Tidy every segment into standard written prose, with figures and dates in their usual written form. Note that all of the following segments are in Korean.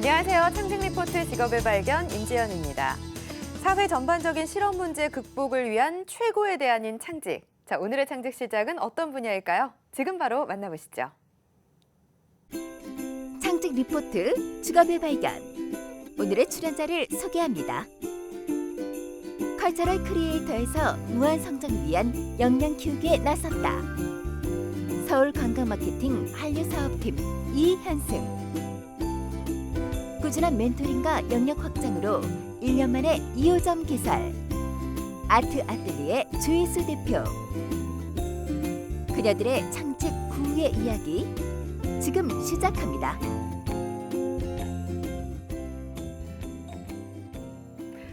안녕하세요. 창직 리포트 직업의 발견 임지연입니다. 사회 전반적인 실업 문제 극복을 위한 최고의 대안인 창직. 자, 오늘의 창직 시작은 어떤 분야일까요? 지금 바로 만나보시죠. 창직 리포트 직업의 발견. 오늘의 출연자를 소개합니다. 컬처럴 크리에이터에서 무한 성장을 위한 역량 키우기에 나섰다. 서울 관광마케팅 한류사업팀 이현승. 꾸준한 멘토링과 영역 확장으로 1년 만에 2호점 개설. 아트 아뜰리에 조혜수 대표. 그녀들의 창직 구의 이야기 지금 시작합니다.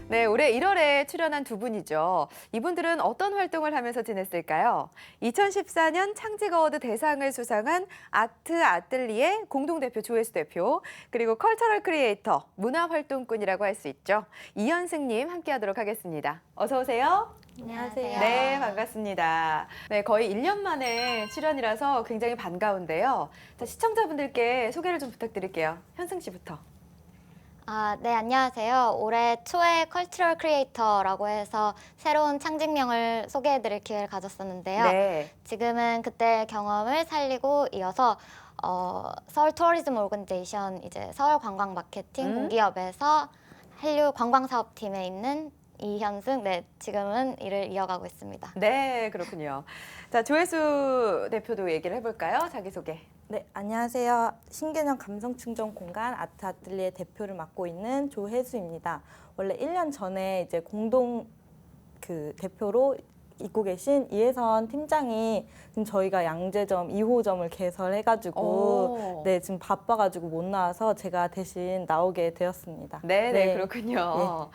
네, 올해 1월에 출연한 두 분이죠. 이분들은 어떤 활동을 하면서 지냈을까요? 2014년 창직 어워드 대상을 수상한 아트 아뜰리에 공동대표 조혜수 대표, 그리고 컬처럴 크리에이터, 문화활동꾼이라고 할 수 있죠. 이현승님 함께하도록 하겠습니다. 어서 오세요. 안녕하세요. 네, 반갑습니다. 네, 거의 1년 만에 출연이라서 굉장히 반가운데요. 자, 시청자분들께 소개를 좀 부탁드릴게요. 현승 씨부터. 네, 안녕하세요. 올해 초에 컬처럴 크리에이터라고 해서 새로운 창직명을 소개해드릴 기회를 가졌었는데요. 네. 지금은 그때 경험을 살리고 이어서 서울 투어리즘 오거니제이션, 이제 서울 관광 마케팅 공기업에서 한류 관광 사업팀에 있는 이현승, 네, 지금은 일을 이어가고 있습니다. 네, 그렇군요. 자, 조혜수 대표도 얘기를 해볼까요? 자기소개. 네, 안녕하세요. 신개념 감성 충전 공간 아트 아뜰리에 대표를 맡고 있는 조혜수입니다. 원래 1년 전에 이제 공동 대표로 있고 계신 이혜선 팀장이 지금 저희가 양재점 2호점을 개설해가지고 네, 지금 바빠가지고 못 나와서 제가 대신 나오게 되었습니다. 네, 네. 그렇군요.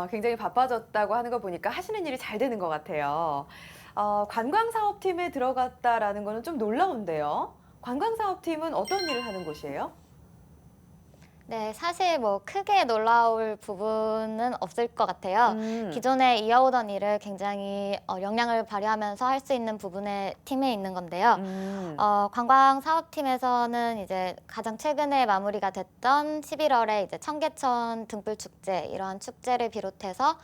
굉장히 바빠졌다고 하는 거 보니까 하시는 일이 잘 되는 것 같아요. 관광사업팀에 들어갔다라는 거는 좀 놀라운데요. 관광사업팀은 어떤 일을 하는 곳이에요? 네, 사실 뭐 크게 놀라울 부분은 없을 것 같아요. 기존에 이어오던 일을 굉장히 역량을 발휘하면서 할 수 있는 부분의 팀에 있는 건데요. 관광사업팀에서는 이제 가장 최근에 마무리가 됐던 11월에 이제 청계천 등불축제, 이러한 축제를 비롯해서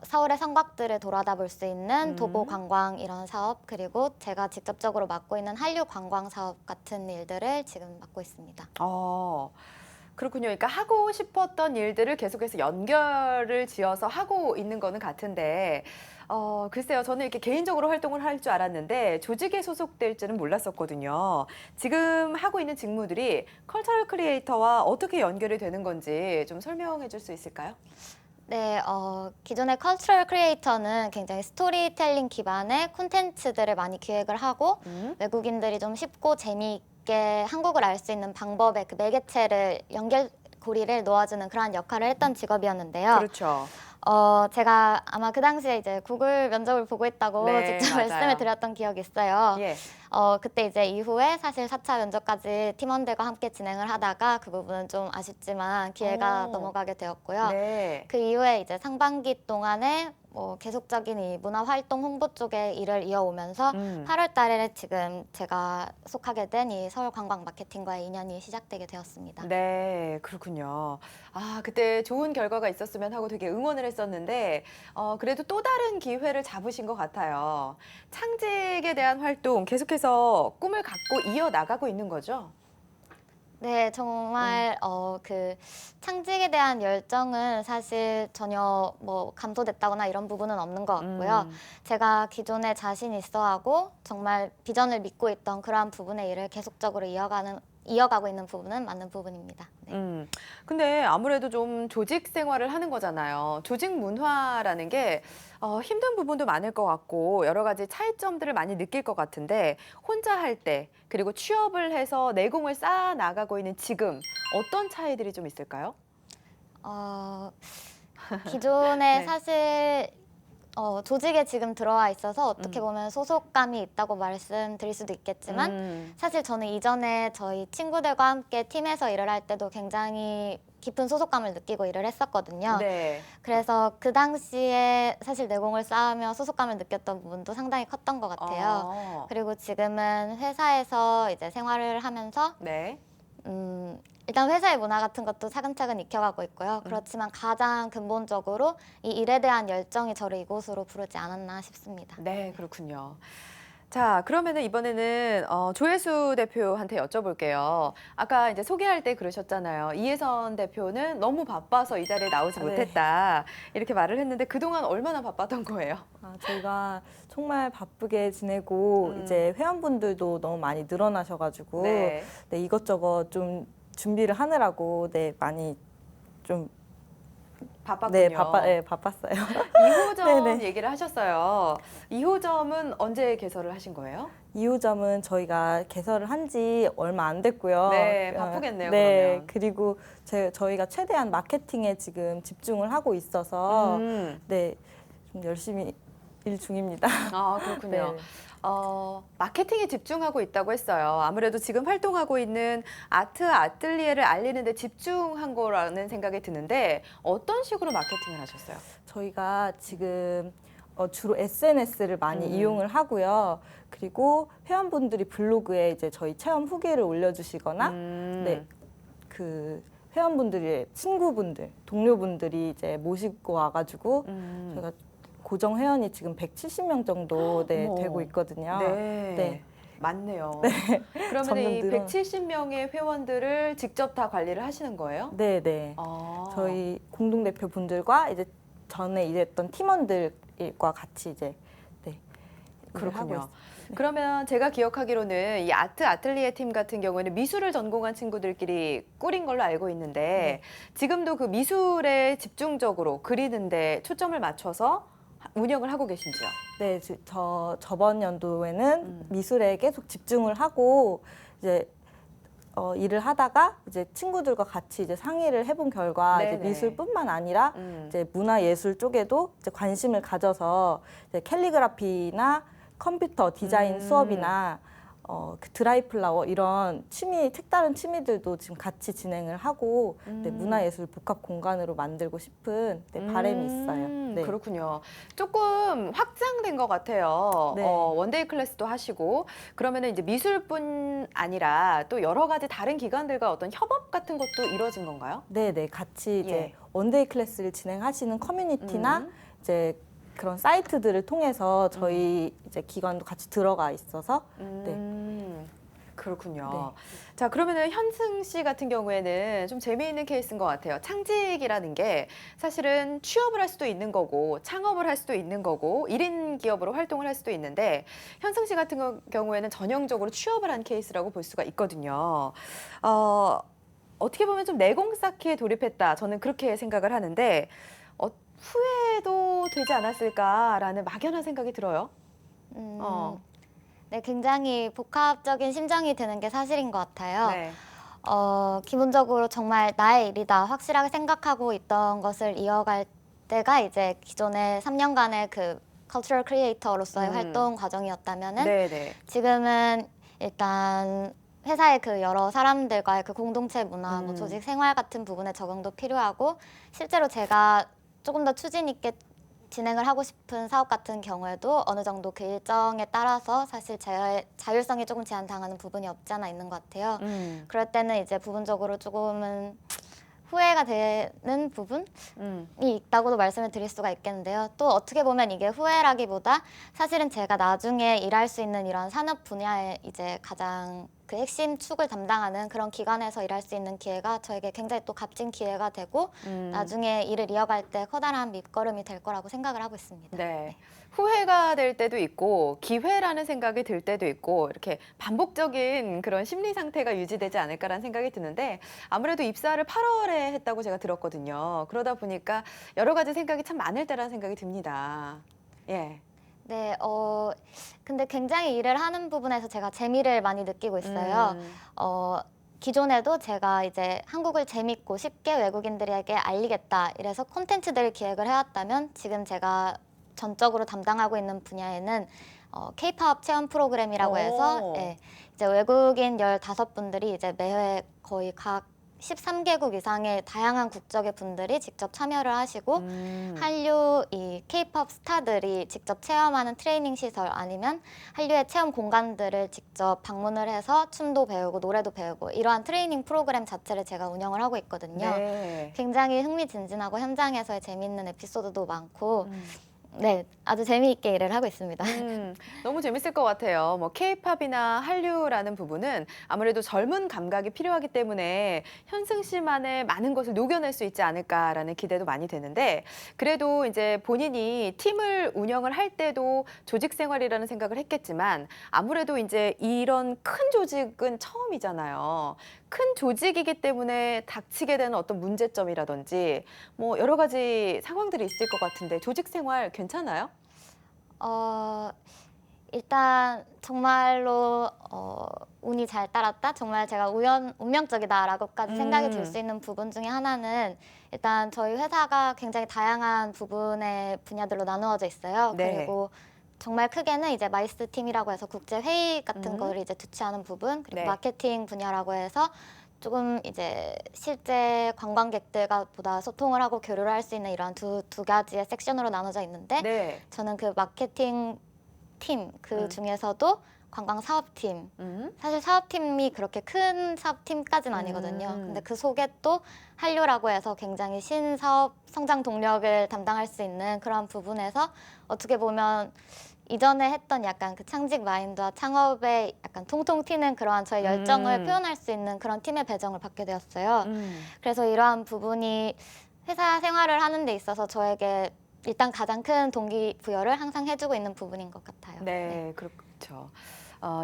서울의 성곽들을 돌아다 볼 수 있는 도보 관광 이런 사업, 그리고 제가 직접적으로 맡고 있는 한류 관광 사업 같은 일들을 지금 맡고 있습니다. 그렇군요. 그러니까 하고 싶었던 일들을 계속해서 연결을 지어서 하고 있는 거는 같은데, 글쎄요. 저는 이렇게 개인적으로 활동을 할 줄 알았는데 조직에 소속될 줄은 몰랐었거든요. 지금 하고 있는 직무들이 컬처럴 크리에이터와 어떻게 연결이 되는 건지 좀 설명해 줄 수 있을까요? 네, 기존의 컬처럴 크리에이터는 굉장히 스토리텔링 기반의 콘텐츠들을 많이 기획을 하고 외국인들이 좀 쉽고 재미있게 한국을 알 수 있는 방법의 그 매개체를 연결고리를 놓아주는 그러한 역할을 했던 직업이었는데요. 그렇죠. 제가 아마 그 당시에 이제 구글 면접을 보고 있다고 네, 직접 맞아요. 말씀을 드렸던 기억이 있어요. 예. 그때 이제 이후에 사실 4차 면접까지 팀원들과 함께 진행을 하다가 그 부분은 좀 아쉽지만 기회가 넘어가게 되었고요. 네. 그 이후에 이제 상반기 동안에 계속적인 이 문화활동 홍보 쪽에 일을 이어오면서 8월 달에 지금 제가 속하게 된 이 서울관광마케팅과의 인연이 시작되게 되었습니다. 네, 그렇군요. 그때 좋은 결과가 있었으면 하고 되게 응원을 했었는데, 그래도 또 다른 기회를 잡으신 것 같아요. 창직에 대한 활동 계속해서 꿈을 갖고 이어나가고 있는 거죠? 네, 정말 그 창직에 대한 열정은 사실 전혀 뭐 감소됐다거나 이런 부분은 없는 것 같고요. 제가 기존에 자신 있어 하고 정말 비전을 믿고 있던 그러한 부분의 일을 계속적으로 이어가고 있는 부분은 맞는 부분입니다. 네. 근데 아무래도 좀 조직 생활을 하는 거잖아요. 조직 문화라는 게 힘든 부분도 많을 것 같고 여러 가지 차이점들을 많이 느낄 것 같은데 혼자 할 때 그리고 취업을 해서 내공을 쌓아 나가고 있는 지금 어떤 차이들이 좀 있을까요? 기존에 네. 사실 조직에 지금 들어와 있어서 어떻게 보면 소속감이 있다고 말씀드릴 수도 있겠지만 사실 저는 이전에 저희 친구들과 함께 팀에서 일을 할 때도 굉장히 깊은 소속감을 느끼고 일을 했었거든요. 네. 그래서 그 당시에 사실 내공을 쌓으며 소속감을 느꼈던 부분도 상당히 컸던 것 같아요. 그리고 지금은 회사에서 이제 생활을 하면서 네. 일단 회사의 문화 같은 것도 차근차근 익혀가고 있고요. 그렇지만 가장 근본적으로 이 일에 대한 열정이 저를 이곳으로 부르지 않았나 싶습니다. 네, 그렇군요. 자, 그러면은 이번에는 조혜수 대표한테 여쭤볼게요. 아까 이제 소개할 때 그러셨잖아요. 이혜선 대표는 너무 바빠서 이 자리에 나오지 네. 못했다. 이렇게 말을 했는데 그동안 얼마나 바빴던 거예요? 저희가 정말 바쁘게 지내고 이제 회원분들도 너무 많이 늘어나셔가지고 네. 네, 이것저것 좀 준비를 하느라고 네, 많이 좀 바빴군요. 바빴어요. 2호점 네네. 얘기를 하셨어요. 2호점은 언제 개설을 하신 거예요? 2호점은 저희가 개설을 한 지 얼마 안 됐고요. 네, 바쁘겠네요, 네, 그러면. 그리고 저희가 최대한 마케팅에 지금 집중을 하고 있어서 네, 좀 열심히 일 중입니다. 아, 그렇군요. 네. 마케팅에 집중하고 있다고 했어요. 아무래도 지금 활동하고 있는 아트 아틀리에를 알리는 데 집중한 거라는 생각이 드는데 어떤 식으로 마케팅을 하셨어요? 저희가 지금 주로 SNS를 많이 이용을 하고요. 그리고 회원분들이 블로그에 이제 저희 체험 후기를 올려주시거나 네, 그 회원분들의 친구분들, 동료분들이 이제 모시고 와가지고 저희가 고정 회원이 지금 170명 정도 네, 어머. 되고 있거든요. 네. 네. 많네요. 그러면 점점 이 늘어- 170명의 회원들을 직접 다 관리를 하시는 거예요? 네, 네. 저희 공동대표 분들과 이제 전에 일했던 팀원들과 같이 이제 네, 일을 하고 그렇군요. 있어요. 그러면 제가 기억하기로는 이 아트 아틀리에 팀 같은 경우에는 미술을 전공한 친구들끼리 꾸린 걸로 알고 있는데 지금도 그 미술에 집중적으로 그리는데 초점을 맞춰서 운영을 하고 계신지요? 네, 저번 연도에는 미술에 계속 집중을 하고 이제 일을 하다가 이제 친구들과 같이 이제 상의를 해본 결과 이제 네네. 미술뿐만 아니라 이제 문화예술 쪽에도 이제 관심을 가져서 이제 캘리그라피나 컴퓨터 디자인 수업이나 그 드라이플라워 이런 색다른 취미들도 지금 같이 진행을 하고 네, 문화예술 복합 공간으로 만들고 싶은 네, 바람이 있어요. 네. 그렇군요. 조금 확장된 것 같아요. 네. 원데이 클래스도 하시고 그러면은 이제 미술뿐 아니라 또 여러 가지 다른 기관들과 어떤 협업 같은 것도 이루어진 건가요? 네, 네, 같이 이제 예. 원데이 클래스를 진행하시는 커뮤니티나 이제 그런 사이트들을 통해서 저희 이제 기관도 같이 들어가 있어서 그렇군요. 자, 그러면은 현승 씨 같은 경우에는 좀 재미있는 케이스인 것 같아요. 창직이라는 게 사실은 취업을 할 수도 있는 거고 창업을 할 수도 있는 거고 1인 기업으로 활동을 할 수도 있는데 현승 씨 같은 경우에는 전형적으로 취업을 한 케이스라고 볼 수가 있거든요. 어떻게 보면 좀 내공쌓기에 돌입했다. 저는 그렇게 생각을 하는데 후회도 되지 않았을까라는 막연한 생각이 들어요. 네, 굉장히 복합적인 심정이 드는 게 사실인 것 같아요. 네. 기본적으로 정말 나의 일이다 확실하게 생각하고 있던 것을 이어갈 때가 이제 기존의 3년간의 그 cultural creator로서의 활동 과정이었다면은 네네. 지금은 일단 회사의 그 여러 사람들과의 그 공동체 문화, 뭐 조직 생활 같은 부분에 적응도 필요하고 실제로 제가 조금 더 추진 있게 진행을 하고 싶은 사업 같은 경우에도 어느 정도 그 일정에 따라서 사실 제 자율성이 조금 제한당하는 부분이 없지 않아 있는 것 같아요. 그럴 때는 이제 부분적으로 조금은 후회가 되는 부분이 있다고도 말씀을 드릴 수가 있겠는데요. 또 어떻게 보면 이게 후회라기보다 사실은 제가 나중에 일할 수 있는 이런 산업 분야에 이제 가장 그 핵심 축을 담당하는 그런 기관에서 일할 수 있는 기회가 저에게 굉장히 또 값진 기회가 되고 나중에 일을 이어갈 때 커다란 밑거름이 될 거라고 생각을 하고 있습니다. 네. 후회가 될 때도 있고 기회라는 생각이 들 때도 있고 이렇게 반복적인 그런 심리 상태가 유지되지 않을까라는 생각이 드는데 아무래도 입사를 8월에 했다고 제가 들었거든요. 그러다 보니까 여러 가지 생각이 참 많을 때라는 생각이 듭니다. 예. 네, 근데 굉장히 일을 하는 부분에서 제가 재미를 많이 느끼고 있어요. 기존에도 제가 이제 한국을 재밌고 쉽게 외국인들에게 알리겠다 이래서 콘텐츠들을 기획을 해왔다면 지금 제가 전적으로 담당하고 있는 분야에는 K-팝 체험 프로그램이라고 해서 오. 예, 이제 외국인 15분들이 이제 매회 거의 각 13개국 이상의 다양한 국적의 분들이 직접 참여를 하시고 음. 한류 이 K-팝 스타들이 직접 체험하는 트레이닝 시설 아니면 한류의 체험 공간들을 직접 방문을 해서 춤도 배우고 노래도 배우고 이러한 트레이닝 프로그램 자체를 제가 운영을 하고 있거든요. 네. 굉장히 흥미진진하고 현장에서의 재미있는 에피소드도 많고 음. 네, 아주 재미있게 일을 하고 있습니다. 너무 재밌을 것 같아요. 뭐 K-팝이나 한류라는 부분은 아무래도 젊은 감각이 필요하기 때문에 현승 씨만의 많은 것을 녹여낼 수 있지 않을까라는 기대도 많이 되는데 그래도 이제 본인이 팀을 운영을 할 때도 조직 생활이라는 생각을 했겠지만 아무래도 이제 이런 큰 조직은 처음이잖아요. 큰 조직이기 때문에 닥치게 되는 어떤 문제점이라든지 뭐 여러 가지 상황들이 있을 것 같은데 조직 생활 괜찮아요? 일단 정말로 운이 잘 따랐다. 정말 제가 운명적이다라고까지 생각이 들 수 있는 부분 중에 하나는 일단 저희 회사가 굉장히 다양한 부분의 분야들로 나누어져 있어요. 네. 그리고 정말 크게는 이제 마이스 팀이라고 해서 국제 회의 같은 거를 이제 주최하는 부분, 그리고 네. 마케팅 분야라고 해서 조금 이제 실제 관광객들과 보다 소통을 하고 교류를 할 수 있는 이런 두 가지의 섹션으로 나눠져 있는데 네. 저는 그 마케팅 팀 그 음. 중에서도 관광 사업팀 사실 사업팀이 그렇게 큰 사업팀까지는 아니거든요. 근데 그 속에 또 한류라고 해서 굉장히 신사업 성장 동력을 담당할 수 있는 그런 부분에서 어떻게 보면 이전에 했던 약간 그 창직 마인드와 창업에 약간 통통 튀는 그러한 저의 열정을 표현할 수 있는 그런 팀의 배정을 받게 되었어요. 그래서 이러한 부분이 회사 생활을 하는 데 있어서 저에게 일단 가장 큰 동기부여를 항상 해주고 있는 부분인 것 같아요. 네, 그렇죠.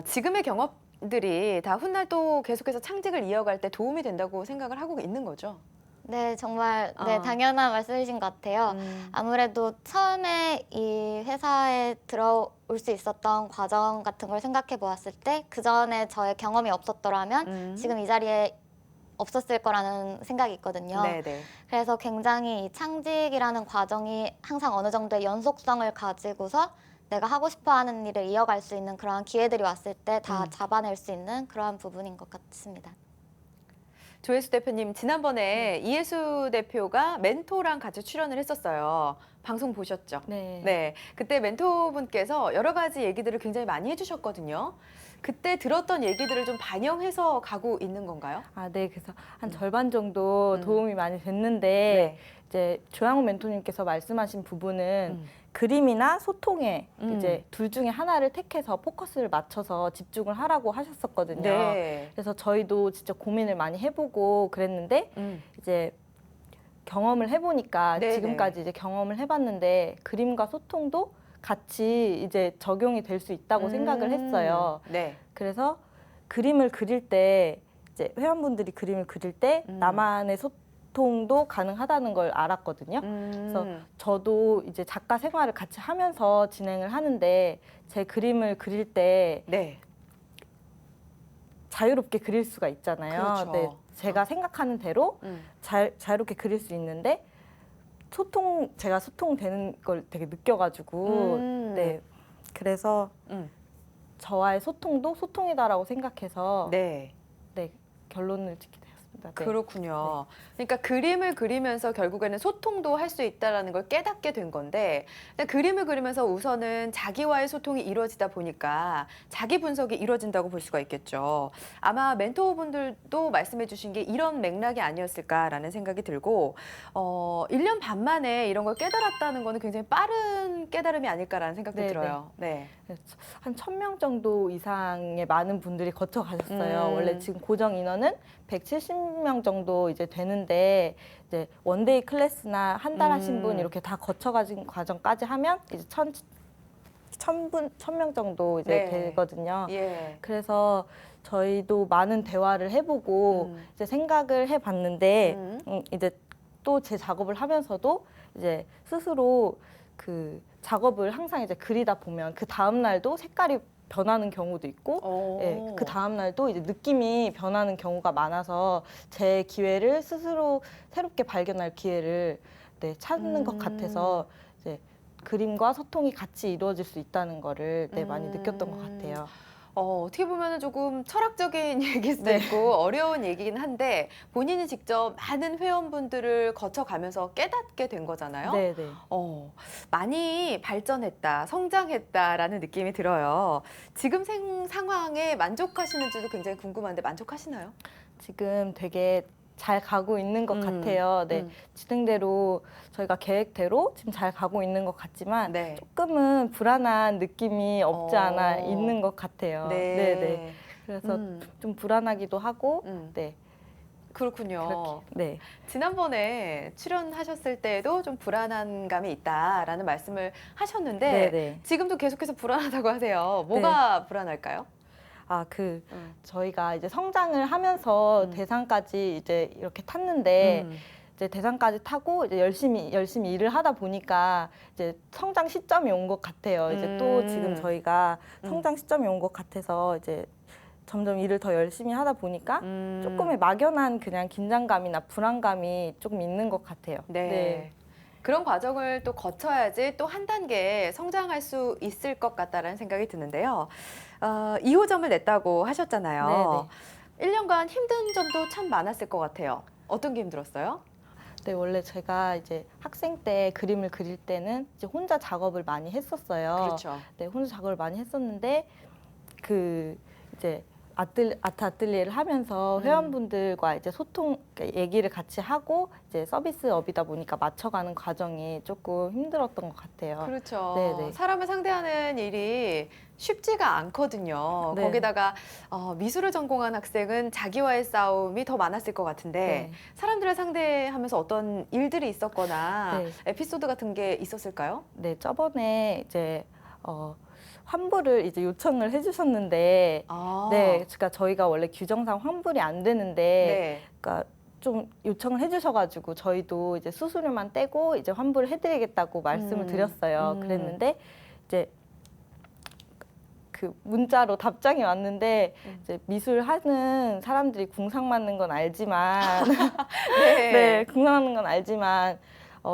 지금의 경험들이 다 훗날 또 계속해서 창직을 이어갈 때 도움이 된다고 생각을 하고 있는 거죠? 네, 정말 네, 당연한 말씀이신 것 같아요. 아무래도 처음에 이 회사에 들어올 수 있었던 과정 같은 걸 생각해 보았을 때 그 전에 저의 경험이 없었더라면 지금 이 자리에 없었을 거라는 생각이 있거든요. 네네. 그래서 굉장히 이 창직이라는 과정이 항상 어느 정도의 연속성을 가지고서 내가 하고 싶어 하는 일을 이어갈 수 있는 그러한 기회들이 왔을 때 다 잡아낼 수 있는 그러한 부분인 것 같습니다. 조혜수 대표님, 지난번에 이혜수 대표가 멘토랑 같이 출연을 했었어요. 방송 보셨죠? 네. 네. 그때 멘토분께서 여러 가지 얘기들을 굉장히 많이 해주셨거든요. 그때 들었던 얘기들을 좀 반영해서 가고 있는 건가요? 네. 그래서 한 절반 정도 음. 도움이 많이 됐는데 네. 이제 조양호 멘토님께서 말씀하신 부분은 그림이나 소통에 이제 둘 중에 하나를 택해서 포커스를 맞춰서 집중을 하라고 하셨었거든요. 네. 그래서 저희도 진짜 고민을 많이 해보고 그랬는데 이제 경험을 해보니까 네네. 지금까지 이제 경험을 해봤는데 그림과 소통도 같이 이제 적용이 될 수 있다고 생각을 했어요. 네. 그래서 그림을 그릴 때 이제 회원분들이 그림을 그릴 때 나만의 소통도 가능하다는 걸 알았거든요. 그래서 저도 이제 작가 생활을 같이 하면서 진행을 하는데 제 그림을 그릴 때 네. 자유롭게 그릴 수가 있잖아요. 그렇죠. 네, 제가 생각하는 대로 자유롭게 그릴 수 있는데 제가 소통되는 걸 되게 느껴가지고 네, 그래서 저와의 소통도 소통이다라고 생각해서 네. 네, 결론을 짓게 되었습니다. 네. 그렇군요. 그러니까 그림을 그리면서 결국에는 소통도 할 수 있다라는 걸 깨닫게 된 건데 근데 그림을 그리면서 우선은 자기와의 소통이 이루어지다 보니까 자기 분석이 이루어진다고 볼 수가 있겠죠. 아마 멘토분들도 말씀해 주신 게 이런 맥락이 아니었을까라는 생각이 들고 1년 반 만에 이런 걸 깨달았다는 거는 굉장히 빠른 깨달음이 아닐까라는 생각도 네, 들어요. 네. 한 1,000명 정도 이상의 많은 분들이 거쳐가셨어요. 원래 지금 고정 인원은 170명 정도 이제 되는데 이제 원데이 클래스나 한 달 하신 분 이렇게 다 거쳐가진 과정까지 하면 이제 1,000명 정도 이제 네. 되거든요. 예. 그래서 저희도 많은 대화를 해보고 이제 생각을 해봤는데 이제 또 제 작업을 하면서도 이제 스스로 그 작업을 항상 이제 그리다 보면 그 다음 날도 색깔이 변하는 경우도 있고 예, 그 다음 날도 이제 느낌이 변하는 경우가 많아서 제 기회를 스스로 새롭게 발견할 기회를 네, 찾는 것 같아서 이제 그림과 소통이 같이 이루어질 수 있다는 거를 네, 많이 느꼈던 것 같아요. 어떻게 보면 조금 철학적인 얘기일 수도 네. 있고 어려운 얘기긴 한데 본인이 직접 많은 회원분들을 거쳐가면서 깨닫게 된 거잖아요. 네, 네. 많이 발전했다, 성장했다라는 느낌이 들어요. 지금 상황에 만족하시는지도 굉장히 궁금한데 만족하시나요? 지금 되게 잘 가고 있는 것 음, 같아요. 네, 진행대로 저희가 계획대로 지금 잘 가고 있는 것 같지만 네. 조금은 불안한 느낌이 없지 않아 어. 있는 것 같아요. 네. 네, 네. 그래서 음, 좀 불안하기도 하고, 음. 네, 그렇군요. 그렇게, 네, 지난번에 출연하셨을 때도 좀 불안한 감이 있다라는 말씀을 하셨는데 네, 네. 지금도 계속해서 불안하다고 하세요. 뭐가 불안할까요? 저희가 이제 성장을 하면서 음. 대상까지 이제 이렇게 탔는데, 음. 이제 대상까지 타고 이제 열심히 일을 하다 보니까 이제 성장 시점이 온 것 같아요. 이제 또 지금 저희가 성장 시점이 온 것 같아서 이제 점점 일을 더 열심히 하다 보니까 조금의 막연한 그냥 긴장감이나 불안감이 조금 있는 것 같아요. 네. 그런 과정을 또 거쳐야지 또 한 단계 성장할 수 있을 것 같다라는 생각이 드는데요. 2호점을 냈다고 하셨잖아요. 1년간 힘든 점도 참 많았을 것 같아요. 어떤 게 힘들었어요? 네, 원래 제가 이제 학생 때 그림을 그릴 때는 이제 혼자 작업을 많이 했었어요. 그렇죠. 네, 혼자 작업을 많이 했었는데 그 이제 아트 아틀리에를 하면서 회원분들과 이제 소통 얘기를 같이 하고 이제 서비스업이다 보니까 맞춰가는 과정이 조금 힘들었던 것 같아요. 그렇죠. 네네. 사람을 상대하는 일이 쉽지가 않거든요. 네. 거기다가 미술을 전공한 학생은 자기와의 싸움이 더 많았을 것 같은데 네. 사람들을 상대하면서 어떤 일들이 있었거나 네. 에피소드 같은 게 있었을까요? 네, 저번에 이제 환불을 이제 요청을 해주셨는데, 아, 네, 그러니까 저희가 원래 규정상 환불이 안 되는데, 네. 그러니까 좀 요청을 해주셔가지고 저희도 이제 수수료만 떼고 이제 환불을 해드리겠다고 말씀을 드렸어요. 그랬는데 이제 그 문자로 답장이 왔는데 이제 미술 하는 사람들이 궁상 맞는 건 알지만, 네. 네, 궁상 맞는 건 알지만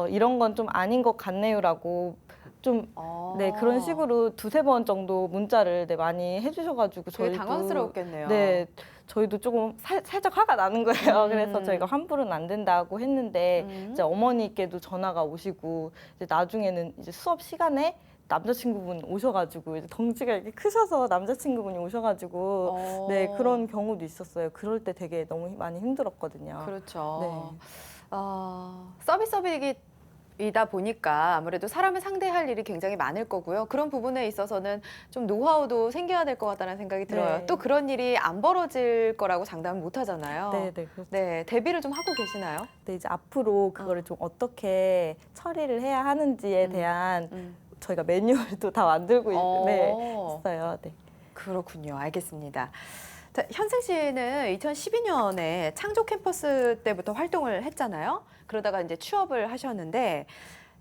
이런 건 좀 아닌 것 같네요라고 좀. 네, 그런 식으로 두세 번 정도 문자를 많이 해주셔가지고 되게 저희도 당황스러웠겠네요. 네, 저희도 조금 살짝 화가 나는 거예요. 그래서 저희가 환불은 안 된다고 했는데 이제 어머니께도 전화가 오시고 이제 나중에는 이제 수업 시간에 남자친구분 오셔가지고 이제 덩치가 이렇게 크셔서 남자친구분이 오셔가지고 네, 그런 경우도 있었어요. 그럴 때 되게 너무 많이 힘들었거든요. 그렇죠. 네. 서비스업이다 보니까 아무래도 사람을 상대할 일이 굉장히 많을 거고요. 그런 부분에 있어서는 좀 노하우도 생겨야 될 것 같다는 생각이 들어요. 네. 또 그런 일이 안 벌어질 거라고 장담은 못 하잖아요. 네, 네, 그렇죠. 네, 대비를 좀 하고 계시나요? 근데 이제 앞으로 그거를 좀 어떻게 처리를 해야 하는지에 대한 저희가 매뉴얼도 다 만들고 있어요. 네. 그렇군요. 알겠습니다. 자, 현승 씨는 2012년에 창조 캠퍼스 때부터 활동을 했잖아요. 그러다가 이제 취업을 하셨는데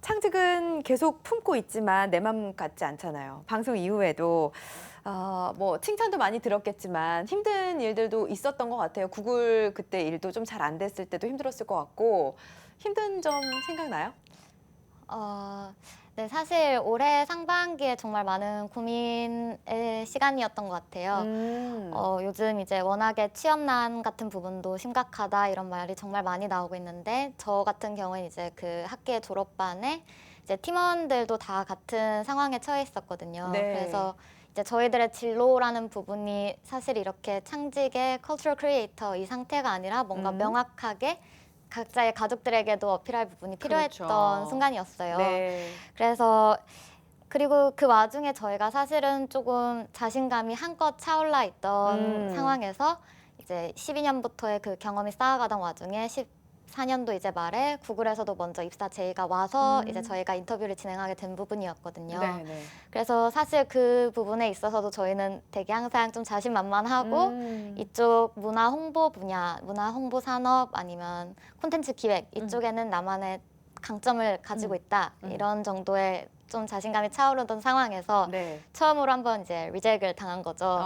창직은 계속 품고 있지만 내 맘 같지 않잖아요. 방송 이후에도 뭐 칭찬도 많이 들었겠지만 힘든 일들도 있었던 것 같아요. 구글 그때 일도 좀 잘 안 됐을 때도 힘들었을 것 같고 힘든 점 생각나요? 네, 사실 올해 상반기에 정말 많은 고민의 시간이었던 것 같아요. 요즘 이제 워낙에 취업난 같은 부분도 심각하다 이런 말이 정말 많이 나오고 있는데 저 같은 경우는 이제 그 학기의 졸업반에 이제 팀원들도 다 같은 상황에 처해 있었거든요. 네. 그래서 이제 저희들의 진로라는 부분이 사실 이렇게 창직의 cultural creator 이 상태가 아니라 뭔가 명확하게 각자의 가족들에게도 어필할 부분이 필요했던 그렇죠. 순간이었어요. 네. 그래서 그리고 그 와중에 저희가 사실은 조금 자신감이 한껏 차올라 있던 상황에서 이제 12년부터의 그 경험이 쌓아가던 와중에 14년도 이제 말에 구글에서도 먼저 입사 제의가 와서 이제 저희가 인터뷰를 진행하게 된 부분이었거든요. 네, 네. 그래서 사실 그 부분에 있어서도 저희는 되게 항상 좀 자신만만하고 이쪽 문화 홍보 분야, 문화 홍보 산업 아니면 콘텐츠 기획 이쪽에는 나만의 강점을 가지고 있다 이런 정도의 좀 자신감이 차오르던 상황에서 네. 처음으로 한번 이제 리젝을 당한 거죠.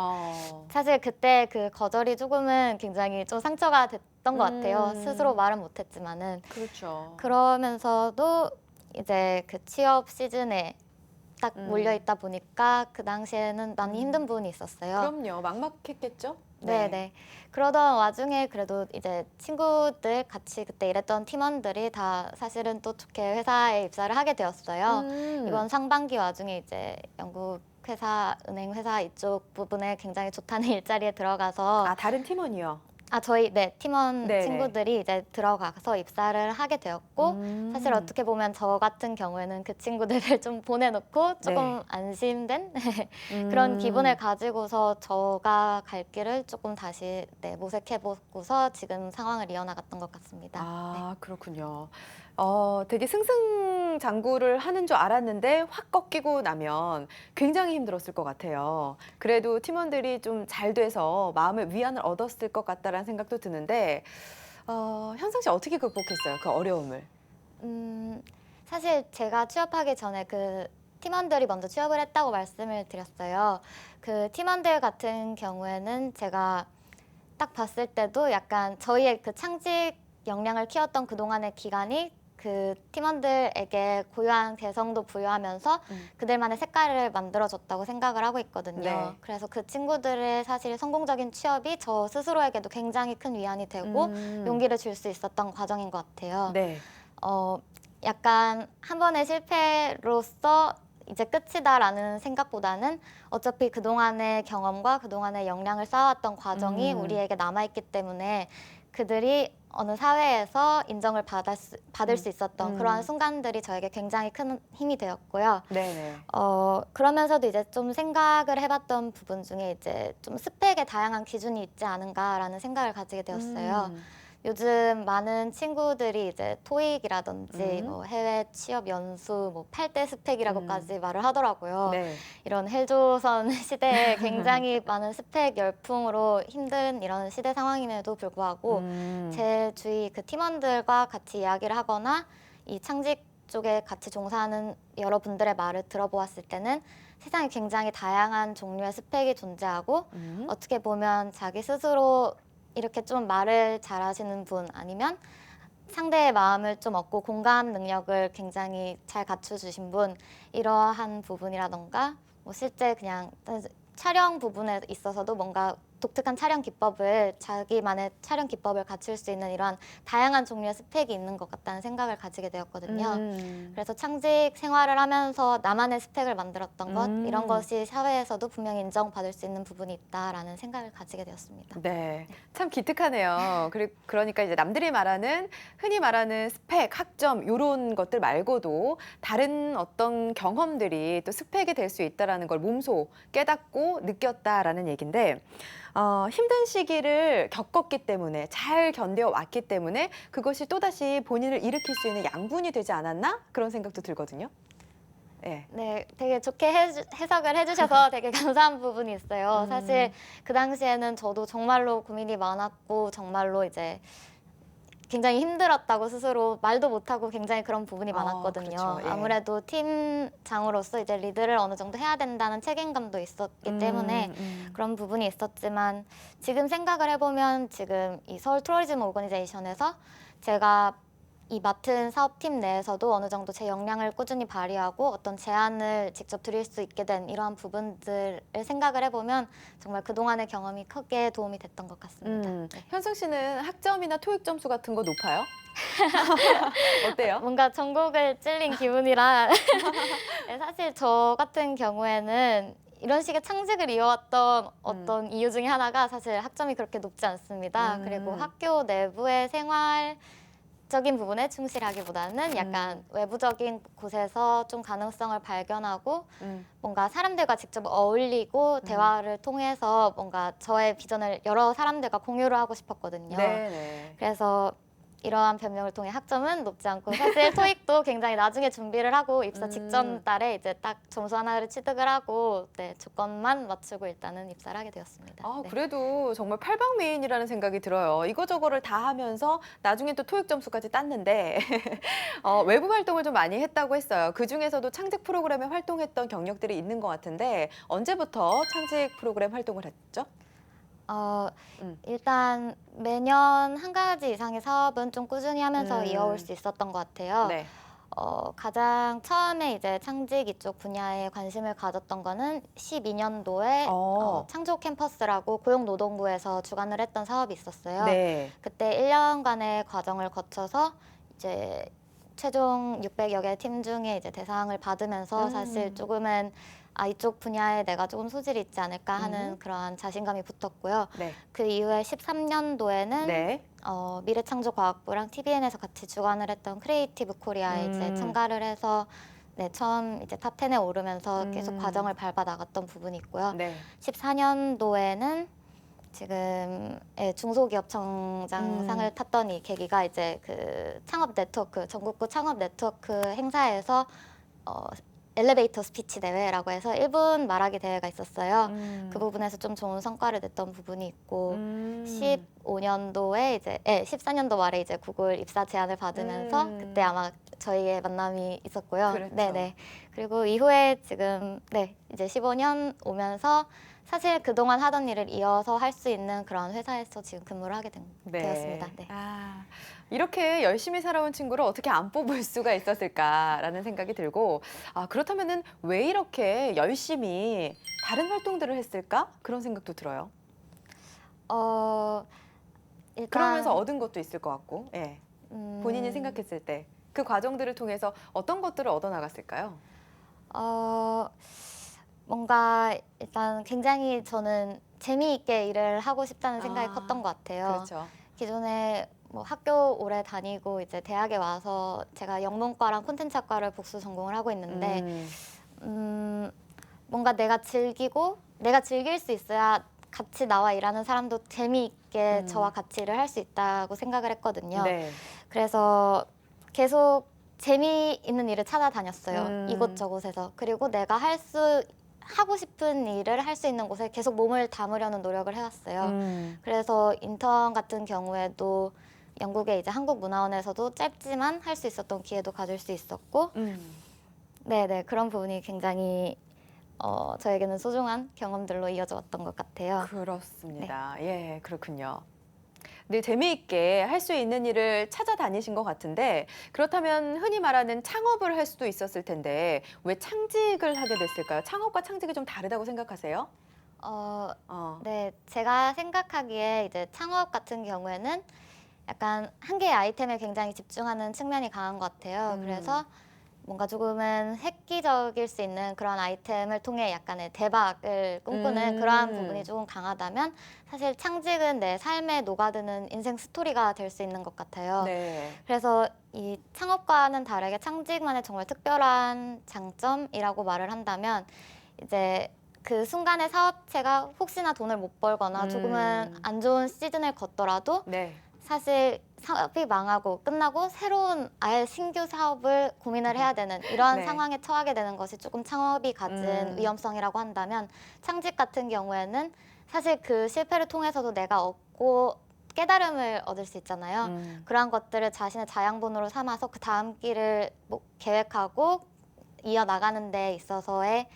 사실 그때 그 거절이 조금은 굉장히 좀 상처가 됐던 것 같아요. 스스로 말은 못했지만은 그렇죠. 그러면서도 이제 그 취업 시즌에 딱 몰려 있다 보니까 그 당시에는 많이 힘든 부분이 있었어요. 그럼요. 막막했겠죠? 네. 그러던 와중에 그래도 이제 친구들 같이 그때 일했던 팀원들이 다 사실은 또 좋게 회사에 입사를 하게 되었어요. 이번 상반기 와중에 이제 영국 회사, 은행 회사 이쪽 부분에 굉장히 좋다는 일자리에 들어가서 아, 다른 팀원이요. 저희 팀원 네네. 친구들이 이제 들어가서 입사를 하게 되었고 사실 어떻게 보면 저 같은 경우에는 그 친구들을 좀 보내놓고 조금 네. 안심된 그런 음. 기분을 가지고서 저가 갈 길을 조금 다시 모색해보고서 지금 상황을 이어나갔던 것 같습니다. 아, 그렇군요. 되게 승승장구를 하는 줄 알았는데 확 꺾이고 나면 굉장히 힘들었을 것 같아요. 그래도 팀원들이 좀 잘 돼서 마음의 위안을 얻었을 것 같다라는 생각도 드는데, 현성 씨 어떻게 극복했어요? 그 어려움을. 사실 제가 취업하기 전에 그 팀원들이 먼저 취업을 했다고 말씀을 드렸어요. 그 팀원들 같은 경우에는 제가 딱 봤을 때도 약간 저희의 그 창직 역량을 키웠던 그동안의 기간이 그 팀원들에게 고유한 개성도 부여하면서 그들만의 색깔을 만들어줬다고 생각을 하고 있거든요. 네. 그래서 그 친구들의 사실 성공적인 취업이 저 스스로에게도 굉장히 큰 위안이 되고 용기를 줄 수 있었던 과정인 것 같아요. 네. 약간 한 번의 실패로서 이제 끝이다라는 생각보다는 어차피 그동안의 경험과 그동안의 역량을 쌓아왔던 과정이 우리에게 남아있기 때문에 그들이 어느 사회에서 인정을 받을 수 있었던 그러한 순간들이 저에게 굉장히 큰 힘이 되었고요. 네네. 그러면서도 이제 좀 생각을 해봤던 부분 중에 이제 좀 스펙에 다양한 기준이 있지 않은가라는 생각을 가지게 되었어요. 요즘 많은 친구들이 이제 토익이라든지 뭐 해외 취업 연수, 뭐 8대 스펙이라고까지 말을 하더라고요. 네. 이런 헬조선 시대에 굉장히 많은 스펙 열풍으로 힘든 이런 시대 상황임에도 불구하고 제 주위 그 팀원들과 같이 이야기를 하거나 이 창직 쪽에 같이 종사하는 여러분들의 말을 들어보았을 때는 세상에 굉장히 다양한 종류의 스펙이 존재하고 어떻게 보면 자기 스스로 이렇게 좀 말을 잘하시는 분 아니면 상대의 마음을 좀 얻고 공감 능력을 굉장히 잘 갖춰주신 분 이러한 부분이라던가 뭐 실제 그냥 촬영 부분에 있어서도 뭔가 독특한 촬영 기법을 자기만의 촬영 기법을 갖출 수 있는 이러한 다양한 종류의 스펙이 있는 것 같다는 생각을 가지게 되었거든요. 그래서 창직 생활을 하면서 나만의 스펙을 만들었던 것 이런 것이 사회에서도 분명히 인정받을 수 있는 부분이 있다라는 생각을 가지게 되었습니다. 네, 참 기특하네요. 그러니까 이제 남들이 말하는 흔히 말하는 스펙, 학점 이런 것들 말고도 다른 어떤 경험들이 또 스펙이 될 수 있다라는 걸 몸소 깨닫고 느꼈다라는 얘기인데. 힘든 시기를 겪었기 때문에 잘 견뎌왔기 때문에 그것이 또다시 본인을 일으킬 수 있는 양분이 되지 않았나? 그런 생각도 들거든요. 네. 네, 되게 좋게 해석을 해주셔서 되게 감사한 부분이 있어요. 사실 그 당시에는 저도 정말로 고민이 많았고 정말로 이제 굉장히 힘들었다고 스스로 말도 못하고 굉장히 그런 부분이 많았거든요. 그렇죠. 예. 아무래도 팀장으로서 이제 리드를 어느 정도 해야 된다는 책임감도 있었기 때문에 그런 부분이 있었지만 지금 생각을 해보면 지금 이 서울 투어리즘 오거니제이션에서 제가 이 맡은 사업팀 내에서도 어느 정도 제 역량을 꾸준히 발휘하고 어떤 제안을 직접 드릴 수 있게 된 이러한 부분들을 생각을 해보면 정말 그동안의 경험이 크게 도움이 됐던 것 같습니다. 네. 현성 씨는 학점이나 토익 점수 같은 거 높아요? 어때요? 뭔가 전곡을 찔린 기분이라 네, 사실 저 같은 경우에는 이런 식의 창직을 이어왔던 어떤 이유 중에 하나가 사실 학점이 그렇게 높지 않습니다. 그리고 학교 내부의 생활적인 부분에 충실하기보다는 약간 외부적인 곳에서 좀 가능성을 발견하고 뭔가 사람들과 직접 어울리고 대화를 통해서 뭔가 저의 비전을 여러 사람들과 공유를 하고 싶었거든요. 네. 그래서 이러한 변명을 통해 학점은 높지 않고 사실 토익도 굉장히 나중에 준비를 하고 입사 직전 달에 이제 딱 점수 하나를 취득을 하고 네, 조건만 맞추고 일단은 입사를 하게 되었습니다. 아, 네. 그래도 정말 팔방미인이라는 생각이 들어요. 이거저거를 다 하면서 나중에 또 토익 점수까지 땄는데 외부 활동을 좀 많이 했다고 했어요. 그중에서도 창직 프로그램에 활동했던 경력들이 있는 것 같은데 언제부터 창직 프로그램 활동을 했죠? 일단 매년 한 가지 이상의 사업은 좀 꾸준히 하면서 이어올 수 있었던 것 같아요. 네. 가장 처음에 이제 창직 이쪽 분야에 관심을 가졌던 거는 12년도에 창조 캠퍼스라고 고용노동부에서 주관을 했던 사업이 있었어요. 네. 그때 1년간의 과정을 거쳐서 이제 최종 600여 개 팀 중에 이제 대상을 받으면서 사실 조금은 이쪽 분야에 내가 조금 소질이 있지 않을까 하는 그러한 자신감이 붙었고요. 네. 그 이후에 13년도에는 네. 미래창조과학부랑 TVN에서 같이 주관을 했던 크리에이티브 코리아에 이제 참가를 해서 네, 처음 이제 탑 10에 오르면서 계속 과정을 밟아 나갔던 부분이 있고요. 네. 14년도에는 지금 중소기업청장상을 탔던 이 계기가 이제 그 창업 네트워크 전국구 창업 네트워크 행사에서 엘리베이터 스피치 대회라고 해서 1분 말하기 대회가 있었어요. 그 부분에서 좀 좋은 성과를 냈던 부분이 있고 15년도에 이제 14년도 말에 이제 구글 입사 제안을 받으면서 그때 아마 저희의 만남이 있었고요. 그렇죠. 네네. 그리고 이후에 지금 네 이제 15년 오면서 사실 그동안 하던 일을 이어서 할 수 있는 그런 회사에서 지금 근무를 하게 되었습니다. 네. 이렇게 열심히 살아온 친구를 어떻게 안 뽑을 수가 있었을까라는 생각이 들고 그렇다면은 왜 이렇게 열심히 다른 활동들을 했을까? 그런 생각도 들어요. 일단 그러면서 얻은 것도 있을 것 같고 예. 본인이 생각했을 때 그 과정들을 통해서 어떤 것들을 얻어 나갔을까요? 뭔가 일단 굉장히 저는 재미있게 일을 하고 싶다는 생각이 컸던 것 같아요. 그렇죠. 기존에 뭐 학교 오래 다니고 이제 대학에 와서 제가 영문과랑 콘텐츠학과를 복수 전공을 하고 있는데 뭔가 내가 즐길 수 있어야 같이 나와 일하는 사람도 재미있게 저와 같이 일을 할 수 있다고 생각을 했거든요. 네. 그래서 계속 재미있는 일을 찾아다녔어요. 이곳저곳에서. 그리고 내가 하고 싶은 일을 할 수 있는 곳에 계속 몸을 담으려는 노력을 해왔어요. 그래서 인턴 같은 경우에도 영국의 이제 한국문화원에서도 짧지만 할 수 있었던 기회도 가질 수 있었고, 네네 그런 부분이 굉장히 저에게는 소중한 경험들로 이어져 왔던 것 같아요. 그렇습니다. 예, 그렇군요. 네, 재미있게 할 수 있는 일을 찾아다니신 것 같은데 그렇다면 흔히 말하는 창업을 할 수도 있었을 텐데 왜 창직을 하게 됐을까요? 창업과 창직이 좀 다르다고 생각하세요? 네, 제가 생각하기에 이제 창업 같은 경우에는 약간 한 개의 아이템에 굉장히 집중하는 측면이 강한 것 같아요. 그래서 뭔가 조금은 획기적일 수 있는 그런 아이템을 통해 약간의 대박을 꿈꾸는 그러한 부분이 조금 강하다면 사실 창직은 내 삶에 녹아드는 인생 스토리가 될 수 있는 것 같아요. 네. 그래서 이 창업과는 다르게 창직만의 정말 특별한 장점이라고 말을 한다면 이제 그 순간에 사업체가 혹시나 돈을 못 벌거나 조금은 안 좋은 시즌을 걷더라도 네. 사실 사업이 망하고 끝나고 새로운 아예 신규 사업을 고민을 해야 되는 이러한 네. 상황에 처하게 되는 것이 조금 창업이 가진 위험성이라고 한다면 창직 같은 경우에는 사실 그 실패를 통해서도 내가 얻고 깨달음을 얻을 수 있잖아요. 그러한 것들을 자신의 자양분으로 삼아서 그 다음 길을 계획하고 이어나가는 데 있어서의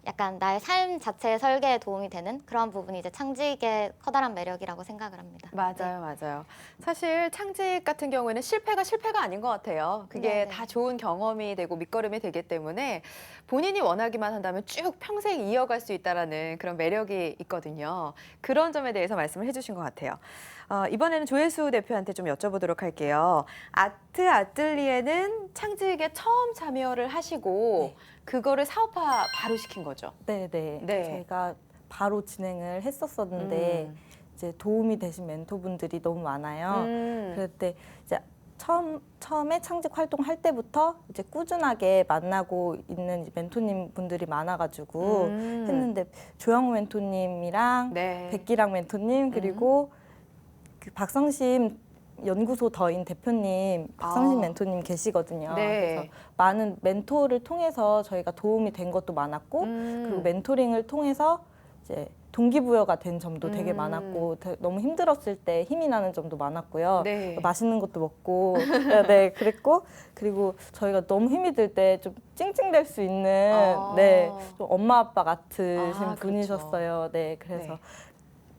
약간 나의 삶 자체의 설계에 도움이 되는 그런 부분이 이제 창직의 커다란 매력이라고 생각을 합니다. 맞아요, 맞아요. 사실 창직 같은 경우에는 실패가 아닌 것 같아요. 그게 네네. 다 좋은 경험이 되고 밑거름이 되기 때문에 본인이 원하기만 한다면 쭉 평생 이어갈 수 있다라는 그런 매력이 있거든요. 그런 점에 대해서 말씀을 해주신 것 같아요. 이번에는 조혜수 대표한테 좀 여쭤보도록 할게요. 아트 아뜰리에는 창직에 처음 참여를 하시고 그거를 사업화 바로 시킨 거죠. 네네. 네. 저희가 바로 진행을 했었었는데 이제 도움이 되신 멘토분들이 너무 많아요. 그럴 때 이제 처음에 창직 활동할 때부터 이제 꾸준하게 만나고 있는 이제 멘토님 분들이 많아가지고 했는데 조영호 멘토님이랑 네. 백기랑 멘토님 그리고 그 박성심 연구소 더인 대표님 박성심 멘토님 계시거든요. 네. 그래서 많은 멘토를 통해서 저희가 도움이 된 것도 많았고 그리고 멘토링을 통해서 이제 동기부여가 된 점도 되게 많았고 너무 힘들었을 때 힘이 나는 점도 많았고요. 네. 맛있는 것도 먹고 네 그랬고 그리고 저희가 너무 힘이 들 때 좀 찡찡댈 수 있는 좀 엄마 아빠 같으신 그렇죠. 분이셨어요. 네 그래서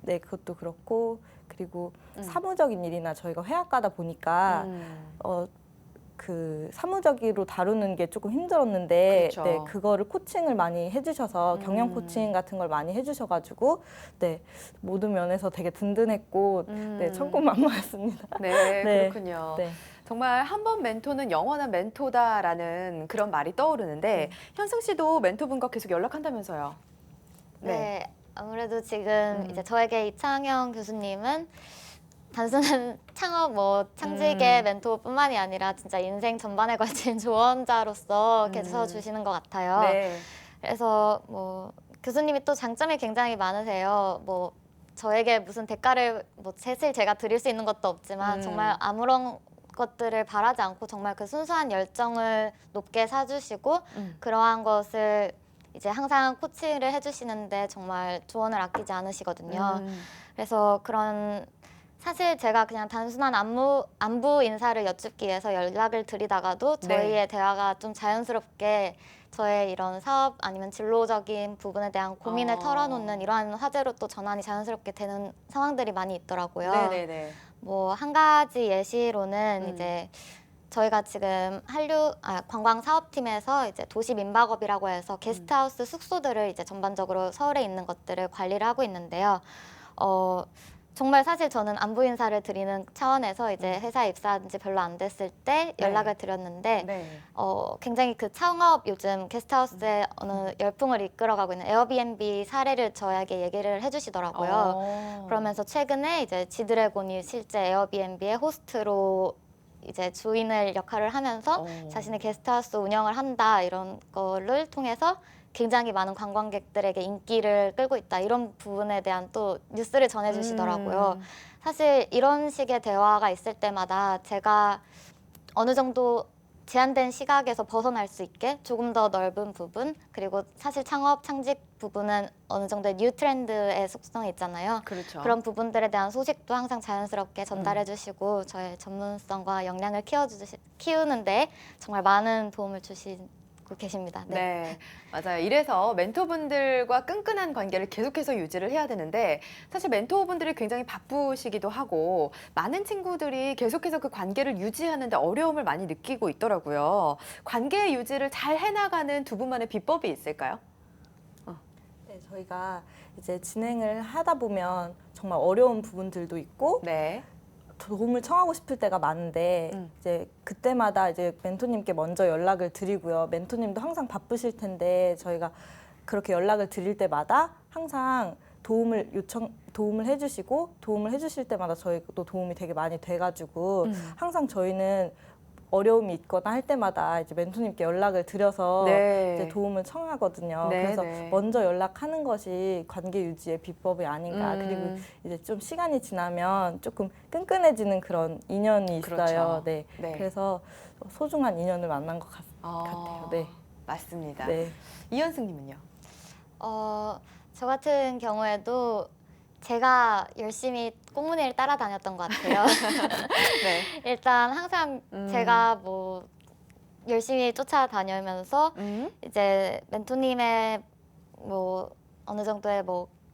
네 그것도 그렇고 그리고 사무적인 일이나 저희가 회학가다 보니까 그 사무적으로 다루는 게 조금 힘들었는데 그렇죠. 네, 그거를 코칭을 많이 해주셔서 경영 코칭 같은 걸 많이 해주셔가지고 네, 모든 면에서 되게 든든했고 네, 천군만마였습니다. 네, 네. 그렇군요. 네. 정말 한 번 멘토는 영원한 멘토다라는 그런 말이 떠오르는데 현승 씨도 멘토분과 계속 연락한다면서요? 네. 아무래도 지금 이제 저에게 이창영 교수님은 단순한 창업 창직의 멘토뿐만이 아니라 진짜 인생 전반에 걸친 조언자로서 계셔 주시는 것 같아요. 네. 그래서 교수님이 또 장점이 굉장히 많으세요. 저에게 무슨 대가를 셋을 제가 드릴 수 있는 것도 없지만 정말 아무런 것들을 바라지 않고 정말 그 순수한 열정을 높게 사주시고 그러한 것을 이제 항상 코치를 해주시는데 정말 조언을 아끼지 않으시거든요. 그래서 그런 사실 제가 그냥 단순한 안부 인사를 여쭙기 위해서 연락을 드리다가도 저희의 대화가 좀 자연스럽게 저의 이런 사업 아니면 진로적인 부분에 대한 고민을 털어놓는 이러한 화제로 또 전환이 자연스럽게 되는 상황들이 많이 있더라고요. 네네네. 한 가지 예시로는 이제 저희가 지금 관광 사업팀에서 이제 도시 민박업이라고 해서 게스트하우스 숙소들을 이제 전반적으로 서울에 있는 것들을 관리를 하고 있는데요. 정말 사실 저는 안부 인사를 드리는 차원에서 이제 회사에 입사한 지 별로 안 됐을 때 연락을 드렸는데 네. 굉장히 그 창업 요즘 게스트하우스의 어느 열풍을 이끌어가고 있는 에어비앤비 사례를 저에게 얘기를 해주시더라고요. 그러면서 최근에 이제 지드래곤이 실제 에어비앤비의 호스트로 이제 주인을 역할을 하면서 자신의 게스트하우스 운영을 한다 이런 거를 통해서 굉장히 많은 관광객들에게 인기를 끌고 있다 이런 부분에 대한 또 뉴스를 전해주시더라고요. 사실 이런 식의 대화가 있을 때마다 제가 어느 정도 제한된 시각에서 벗어날 수 있게 조금 더 넓은 부분 그리고 사실 창업 창직 부분은 어느 정도의 뉴 트렌드의 속성이 있잖아요. 그렇죠. 그런 부분들에 대한 소식도 항상 자연스럽게 전달해 주시고 저의 전문성과 역량을 키우는데 정말 많은 도움을 주시고 계십니다. 네, 맞아요. 이래서 멘토분들과 끈끈한 관계를 계속해서 유지를 해야 되는데 사실 멘토분들이 굉장히 바쁘시기도 하고 많은 친구들이 계속해서 그 관계를 유지하는데 어려움을 많이 느끼고 있더라고요. 관계 유지를 잘 해나가는 두 분만의 비법이 있을까요? 네, 저희가 이제 진행을 하다 보면 정말 어려운 부분들도 있고 네. 도움을 청하고 싶을 때가 많은데 이제 그때마다 이제 멘토님께 먼저 연락을 드리고요. 멘토님도 항상 바쁘실 텐데 저희가 그렇게 연락을 드릴 때마다 항상 도움을 해주시고 도움을 해주실 때마다 저희도 도움이 되게 많이 돼가지고 항상 저희는 어려움이 있거나 할 때마다 이제 멘토님께 연락을 드려서 네. 이제 도움을 청하거든요. 네, 그래서 네. 먼저 연락하는 것이 관계 유지의 비법이 아닌가. 그리고 이제 좀 시간이 지나면 조금 끈끈해지는 그런 인연이 있어요. 그렇죠. 네. 네. 그래서 소중한 인연을 만난 것 같아요. 네. 맞습니다. 네. 이현승님은요? 저 같은 경우에도 제가 열심히 꽁무니를 따라다녔던 것 같아요. 네. 일단 항상 제가 열심히 쫓아다니면서 이제 멘토님의 어느 정도의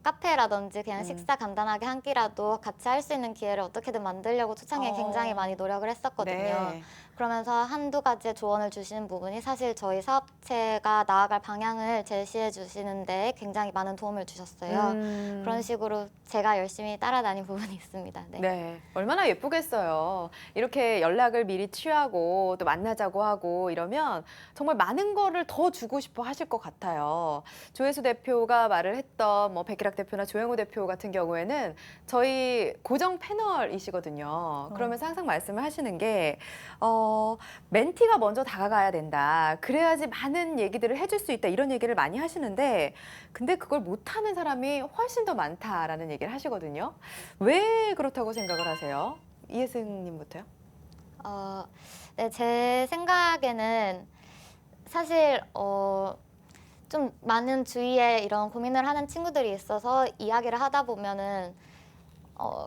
카페라든지 그냥 식사 간단하게 한 끼라도 같이 할 수 있는 기회를 어떻게든 만들려고 초창기에 굉장히 많이 노력을 했었거든요. 네. 그러면서 한두 가지의 조언을 주시는 부분이 사실 저희 사업체가 나아갈 방향을 제시해 주시는 데 굉장히 많은 도움을 주셨어요. 그런 식으로 제가 열심히 따라다닌 부분이 있습니다. 네. 네, 얼마나 예쁘겠어요. 이렇게 연락을 미리 취하고 또 만나자고 하고 이러면 정말 많은 거를 더 주고 싶어 하실 것 같아요. 조혜수 대표가 말을 했던 백일학 대표나 조영호 대표 같은 경우에는 저희 고정 패널이시거든요. 그러면서 항상 말씀을 하시는 게 멘티가 먼저 다가가야 된다. 그래야지 많은 얘기들을 해줄 수 있다. 이런 얘기를 많이 하시는데 근데 그걸 못하는 사람이 훨씬 더 많다라는 얘기를 하시거든요. 왜 그렇다고 생각을 하세요? 이혜승님부터요? 네, 제 생각에는 사실 좀 많은 주위에 이런 고민을 하는 친구들이 있어서 이야기를 하다 보면은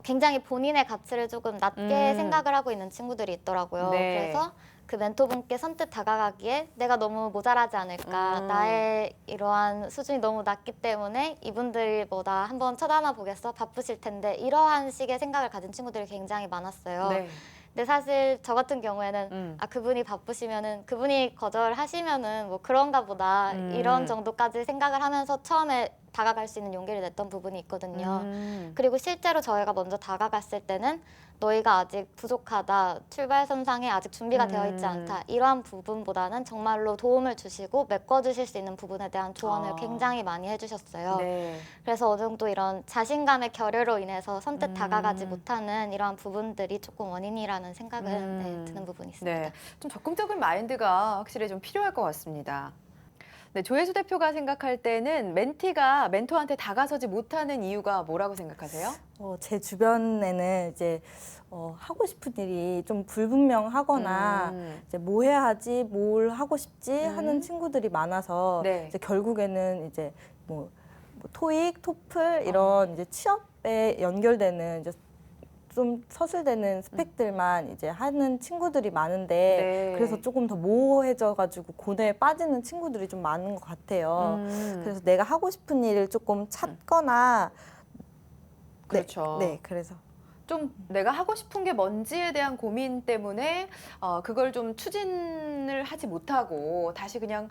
굉장히 본인의 가치를 조금 낮게 생각을 하고 있는 친구들이 있더라고요. 네. 그래서 그 멘토분께 선뜻 다가가기에 내가 너무 모자라지 않을까. 나의 이러한 수준이 너무 낮기 때문에 이분들이 나 한번 쳐다나 보겠어? 바쁘실 텐데 이러한 식의 생각을 가진 친구들이 굉장히 많았어요. 네. 근데 사실 저 같은 경우에는 아 그분이 바쁘시면은 그분이 거절하시면은 뭐 그런가 보다 이런 정도까지 생각을 하면서 처음에 다가갈 수 있는 용기를 냈던 부분이 있거든요. 그리고 실제로 저희가 먼저 다가갔을 때는 너희가 아직 부족하다, 출발선상에 아직 준비가 되어 있지 않다 이러한 부분보다는 정말로 도움을 주시고 메꿔주실 수 있는 부분에 대한 조언을 굉장히 많이 해주셨어요. 네. 그래서 어느 정도 이런 자신감의 결여로 인해서 선뜻 다가가지 못하는 이러한 부분들이 조금 원인이라는 생각은 네, 드는 부분이 있습니다. 네. 좀 적극적인 마인드가 확실히 좀 필요할 것 같습니다. 네, 조혜수 대표가 생각할 때는 멘티가 멘토한테 다가서지 못하는 이유가 뭐라고 생각하세요? 제 주변에는 이제 하고 싶은 일이 좀 불분명하거나 이제 뭐 해야 하지, 뭘 하고 싶지 하는 친구들이 많아서 네. 이제 결국에는 이제 뭐 토익, 토플 이런 이제 취업에 연결되는 이제 좀 서술되는 스펙들만 이제 하는 친구들이 많은데 네. 그래서 조금 더 모호해져가지고 고뇌에 빠지는 친구들이 좀 많은 것 같아요. 그래서 내가 하고 싶은 일을 조금 찾거나 그렇죠. 네, 그래서 좀 내가 하고 싶은 게 뭔지에 대한 고민 때문에 그걸 좀 추진을 하지 못하고 다시 그냥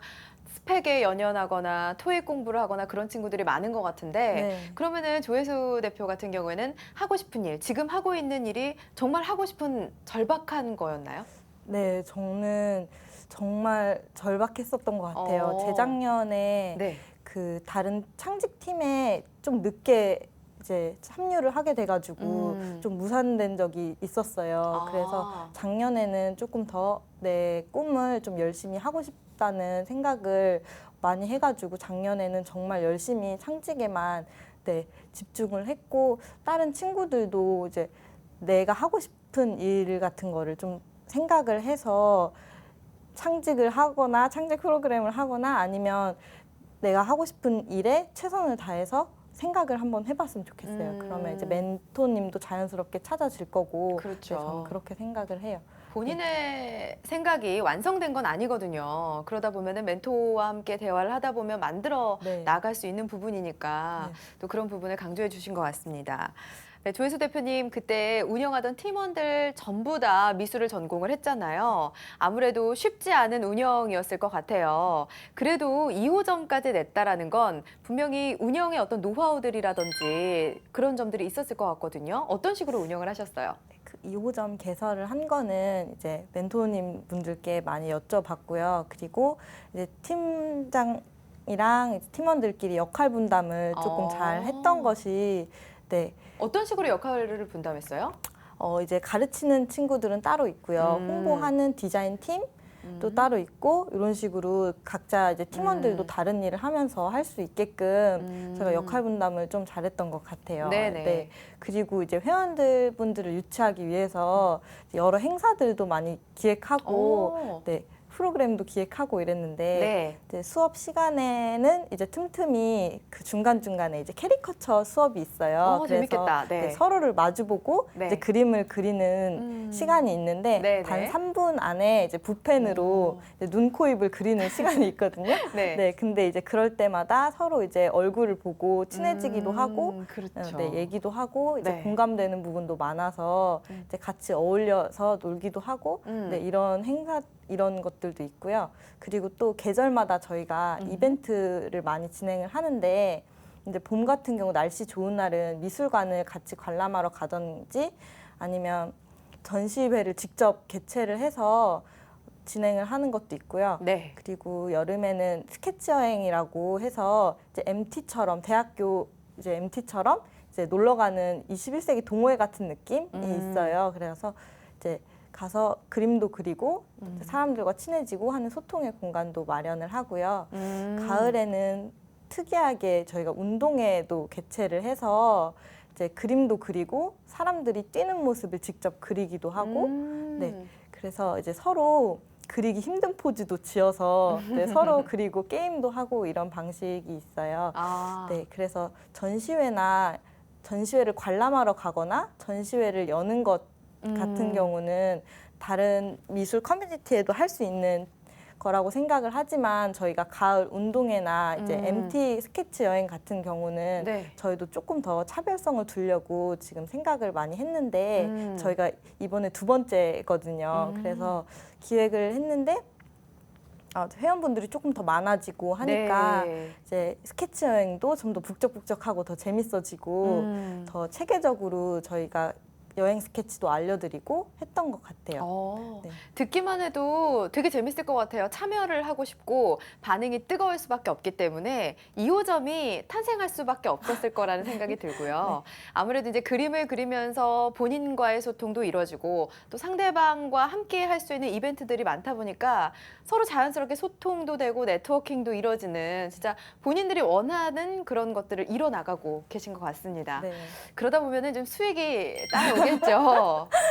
스펙에 연연하거나 토익 공부를 하거나 그런 친구들이 많은 것 같은데 네. 그러면은 조혜수 대표 같은 경우에는 하고 싶은 일, 지금 하고 있는 일이 정말 하고 싶은 절박한 거였나요? 네, 저는 정말 절박했었던 것 같아요. 재작년에 네. 그 다른 창직 팀에 좀 늦게 이제 합류를 하게 돼가지고 좀 무산된 적이 있었어요. 그래서 작년에는 조금 더 내 꿈을 좀 열심히 하고 싶다는 생각을 많이 해가지고 작년에는 정말 열심히 창직에만 네, 집중을 했고 다른 친구들도 이제 내가 하고 싶은 일 같은 거를 좀 생각을 해서 창직을 하거나 창직 프로그램을 하거나 아니면 내가 하고 싶은 일에 최선을 다해서 생각을 한번 해봤으면 좋겠어요. 그러면 이제 멘토님도 자연스럽게 찾아질 거고 그렇죠. 네, 저는 그렇게 생각을 해요. 본인의 생각이 완성된 건 아니거든요. 그러다 보면은 멘토와 함께 대화를 하다 보면 만들어 네. 나갈 수 있는 부분이니까 네. 또 그런 부분을 강조해 주신 것 같습니다. 네, 조혜수 대표님 그때 운영하던 팀원들 전부 다 미술을 전공을 했잖아요. 아무래도 쉽지 않은 운영이었을 것 같아요. 그래도 2호점까지 냈다라는 건 분명히 운영의 어떤 노하우들이라든지 그런 점들이 있었을 것 같거든요. 어떤 식으로 운영을 하셨어요? 그 2호점 개설을 한 거는 이제 멘토님 분들께 많이 여쭤봤고요. 그리고 이제 팀장이랑 이제 팀원들끼리 역할 분담을 조금 잘 했던 것이 네. 어떤 식으로 역할을 분담했어요? 이제 가르치는 친구들은 따로 있고요. 홍보하는 디자인 팀 또 따로 있고 이런 식으로 각자 이제 팀원들도 다른 일을 하면서 할 수 있게끔 제가 역할 분담을 좀 잘했던 것 같아요. 네네. 네. 그리고 이제 회원들 분들을 유치하기 위해서 여러 행사들도 많이 기획하고 네. 프로그램도 기획하고 이랬는데 네. 이제 수업 시간에는 이제 틈틈이 그 중간중간에 이제 캐리커처 수업이 있어요. 그래서 재밌겠다. 네. 네, 서로를 마주보고 네. 이제 그림을 그리는 시간이 있는데 네네. 단 3분 안에 이제 붓펜으로 이제 눈, 코, 입을 그리는 시간이 있거든요. 네. 네, 근데 이제 그럴 때마다 서로 이제 얼굴을 보고 친해지기도 하고 그렇죠. 네, 얘기도 하고 이제 네. 공감되는 부분도 많아서 이제 같이 어울려서 놀기도 하고 네, 이런 행사 이런 것들도 있고요. 그리고 또 계절마다 저희가 이벤트를 많이 진행을 하는데 이제 봄 같은 경우 날씨 좋은 날은 미술관을 같이 관람하러 가든지 아니면 전시회를 직접 개최를 해서 진행을 하는 것도 있고요. 네. 그리고 여름에는 스케치 여행이라고 해서 이제 MT처럼 대학교 이제 MT처럼 이제 놀러 가는 21세기 동호회 같은 느낌이 있어요. 그래서 이제 가서 그림도 그리고 사람들과 친해지고 하는 소통의 공간도 마련을 하고요. 가을에는 특이하게 저희가 운동회도 개최를 해서 이제 그림도 그리고 사람들이 뛰는 모습을 직접 그리기도 하고 네. 그래서 이제 서로 그리기 힘든 포즈도 지어서 네, 서로 그리고 게임도 하고 이런 방식이 있어요. 네, 그래서 전시회를 관람하러 가거나 전시회를 여는 것 같은 경우는 다른 미술 커뮤니티에도 할 수 있는 거라고 생각을 하지만 저희가 가을 운동회나 이제 MT 스케치 여행 같은 경우는 네. 저희도 조금 더 차별성을 두려고 지금 생각을 많이 했는데 저희가 이번에 2번째거든요. 그래서 기획을 했는데 회원분들이 조금 더 많아지고 하니까 네. 이제 스케치 여행도 좀 더 북적북적하고 더 재밌어지고 더 체계적으로 저희가 여행 스케치도 알려드리고 했던 것 같아요. 네. 듣기만 해도 되게 재밌을 것 같아요. 참여를 하고 싶고 반응이 뜨거울 수밖에 없기 때문에 2호점이 탄생할 수밖에 없었을 거라는 생각이 들고요. 아무래도 이제 그림을 그리면서 본인과의 소통도 이루어지고 또 상대방과 함께 할 수 있는 이벤트들이 많다 보니까 서로 자연스럽게 소통도 되고 네트워킹도 이루어지는 진짜 본인들이 원하는 그런 것들을 이뤄나가고 계신 것 같습니다. 네. 그러다 보면은 좀 수익이 따라오겠죠.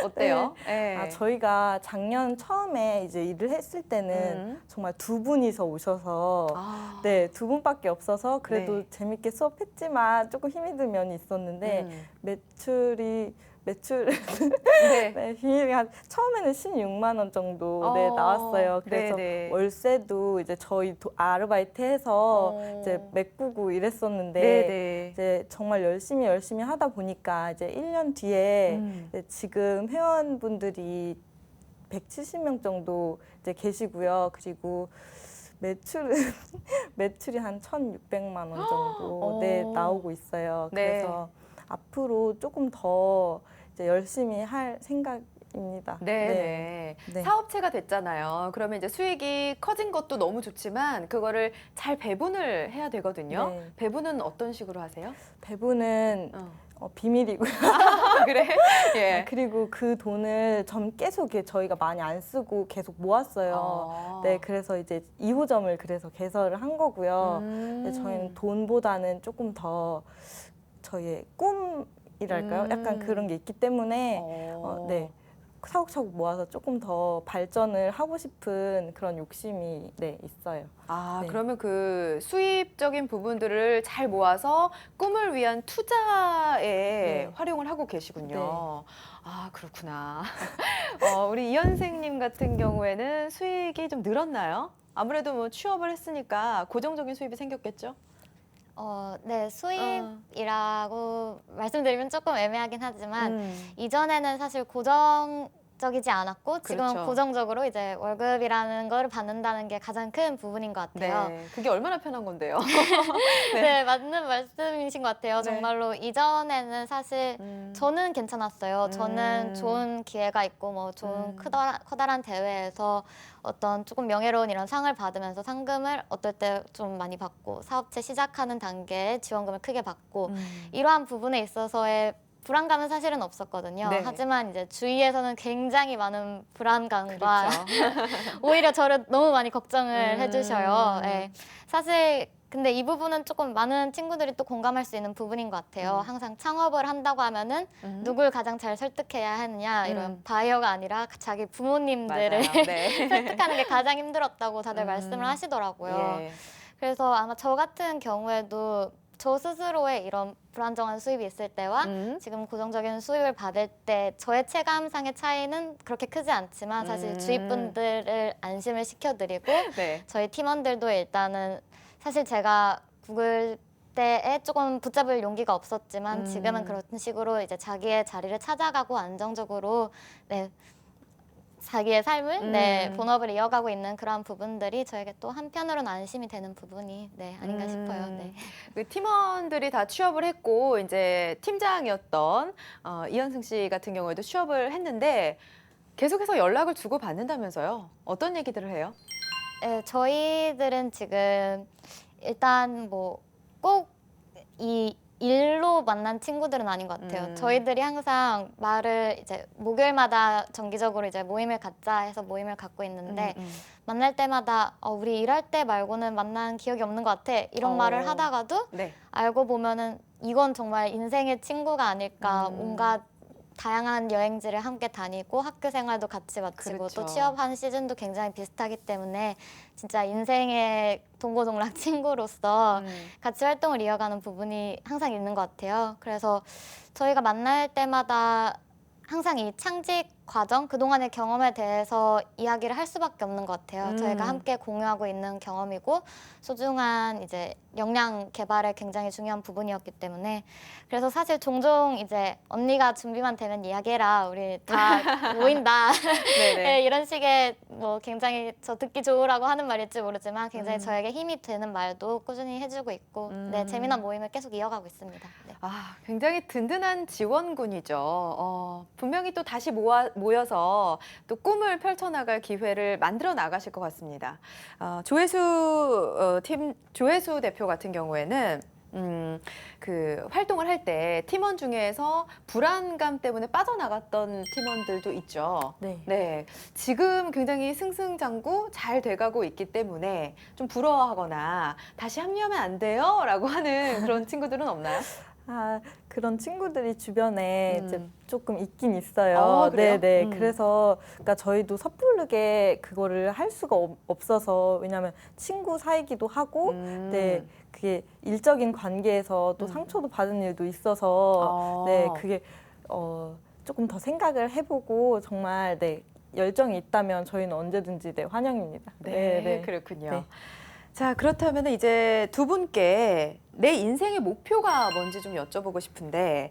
어때요? 네. 저희가 작년 처음에 이제 일을 했을 때는 정말 2분이서 오셔서 네, 2분밖에 없어서 그래도 네. 재밌게 수업했지만 조금 힘이 든 면이 있었는데 매출 네. 네, 비밀이 처음에는 16만 원 정도 네, 나왔어요. 그래서 네네. 월세도 이제 저희 아르바이트 해서 이제 메꾸고 이랬었는데 네네. 이제 정말 열심히 하다 보니까 이제 1년 뒤에 이제 지금 회원분들이 170명 정도 이제 계시고요. 그리고 매출이 한 1,600만 원 정도 네, 나오고 있어요. 네. 그래서 앞으로 조금 더 이제 열심히 할 생각입니다. 네. 네. 사업체가 됐잖아요. 그러면 이제 수익이 커진 것도 너무 좋지만 그거를 잘 배분을 해야 되거든요. 네. 배분은 어떤 식으로 하세요? 배분은 비밀이고요. 그래? 예. 그리고 그 돈을 계속 저희가 많이 안 쓰고 계속 모았어요. 네, 그래서 이제 2호점을 그래서 개설을 한 거고요. 근데 저희는 돈보다는 조금 더 저희의 꿈이랄까요? 약간 그런 게 있기 때문에 네, 차곡차곡 모아서 조금 더 발전을 하고 싶은 그런 욕심이 네, 있어요. 네. 그러면 그 수입적인 부분들을 잘 모아서 꿈을 위한 투자에 네. 활용을 하고 계시군요. 네. 그렇구나. 우리 이현생님 같은 경우에는 수익이 좀 늘었나요? 아무래도 뭐 취업을 했으니까 고정적인 수입이 생겼겠죠? 네, 수입이라고 말씀드리면 조금 애매하긴 하지만 이전에는 사실 고정적이지 않았고 지금은 그렇죠. 고정적으로 이제 월급이라는 걸 받는다는 게 가장 큰 부분인 것 같아요. 네. 그게 얼마나 편한 건데요? 네, 맞는 말씀이신 것 같아요. 네. 정말로 이전에는 사실 저는 괜찮았어요. 저는 좋은 기회가 있고 뭐 좋은 커다란 대회에서 어떤 조금 명예로운 이런 상을 받으면서 상금을 어떨 때 좀 많이 받고 사업체 시작하는 단계에 지원금을 크게 받고 이러한 부분에 있어서의 불안감은 사실은 없었거든요. 네. 하지만 이제 주위에서는 굉장히 많은 불안감과 그렇죠. 오히려 저를 너무 많이 걱정을 해주셔요. 네. 사실 근데 이 부분은 조금 많은 친구들이 또 공감할 수 있는 부분인 것 같아요. 항상 창업을 한다고 하면은 누굴 가장 잘 설득해야 하느냐 이런 바이어가 아니라 자기 부모님들을 맞아요. 네. 설득하는 게 가장 힘들었다고 다들 말씀을 하시더라고요. 예. 그래서 아마 저 같은 경우에도 저 스스로의 이런 불안정한 수입이 있을 때와 지금 고정적인 수입을 받을 때 저의 체감상의 차이는 그렇게 크지 않지만 사실 주위 분들을 안심을 시켜드리고 네. 저희 팀원들도 일단은 사실 제가 구글 때에 조금 붙잡을 용기가 없었지만 지금은 그런 식으로 이제 자기의 자리를 찾아가고 안정적으로 네, 자기의 삶을 네, 본업을 이어가고 있는 그런 부분들이 저에게 또 한편으로는 안심이 되는 부분이 네, 아닌가 싶어요. 네. 그 팀원들이 다 취업을 했고 이제 팀장이었던 이현승 씨 같은 경우에도 취업을 했는데 계속해서 연락을 주고 받는다면서요? 어떤 얘기들을 해요? 네, 저희들은 지금 일단 뭐 꼭 이 일로 만난 친구들은 아닌 것 같아요. 저희들이 항상 말을 이제 목요일마다 정기적으로 이제 모임을 갖자 해서 모임을 갖고 있는데 만날 때마다 우리 일할 때 말고는 만난 기억이 없는 것 같아 이런 말을 하다가도 네. 알고 보면은 이건 정말 인생의 친구가 아닐까 온갖 다양한 여행지를 함께 다니고 학교 생활도 같이 마치고 그렇죠. 또 취업한 시즌도 굉장히 비슷하기 때문에 진짜 인생의 동고동락 친구로서 같이 활동을 이어가는 부분이 항상 있는 것 같아요. 그래서 저희가 만날 때마다 항상 이 창직 과정, 그동안의 경험에 대해서 이야기를 할 수밖에 없는 것 같아요. 음. 저희가 함께 공유하고 있는 경험이고 소중한 이제 역량 개발에 굉장히 중요한 부분이었기 때문에 그래서 사실 종종 이제 언니가 준비만 되면 이야기해라. 우리 다 모인다. 네네. 네, 이런 식의 뭐 굉장히 저 듣기 좋으라고 하는 말일지 모르지만 굉장히 음. 저에게 힘이 되는 말도 꾸준히 해주고 있고 네, 재미난 모임을 계속 이어가고 있습니다. 네. 아, 굉장히 든든한 지원군이죠. 분명히 또 다시 모여서 또 꿈을 펼쳐나갈 기회를 만들어 나가실 것 같습니다. 조회수 대표 같은 경우에는 그 활동을 할 때 팀원 중에서 불안감 때문에 빠져나갔던 팀원들도 있죠. 네. 네, 지금 굉장히 승승장구 잘 돼가고 있기 때문에 좀 부러워하거나 다시 합류하면 안 돼요? 라고 하는 그런 친구들은 없나요? 아, 그런 친구들이 주변에 이제 음. 조금 있긴 있어요. 그래요? 네네. 음. 그래서 그러니까 저희도 섣부르게 그거를 할 수가 없어서 왜냐하면 친구 사이기도 하고 네, 그게 일적인 관계에서 또 상처도 받은 일도 있어서 네, 그게 조금 더 생각을 해보고 정말 네, 열정이 있다면 저희는 언제든지 네, 환영입니다. 네, 그렇군요. 네. 자, 그렇다면 이제 두 분께 내 인생의 목표가 뭔지 좀 여쭤보고 싶은데,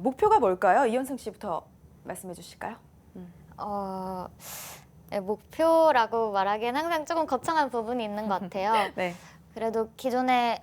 목표가 뭘까요? 이현승 씨부터 말씀해 주실까요? 네, 목표라고 말하기엔 항상 조금 거창한 부분이 있는 것 같아요. 네. 그래도 기존에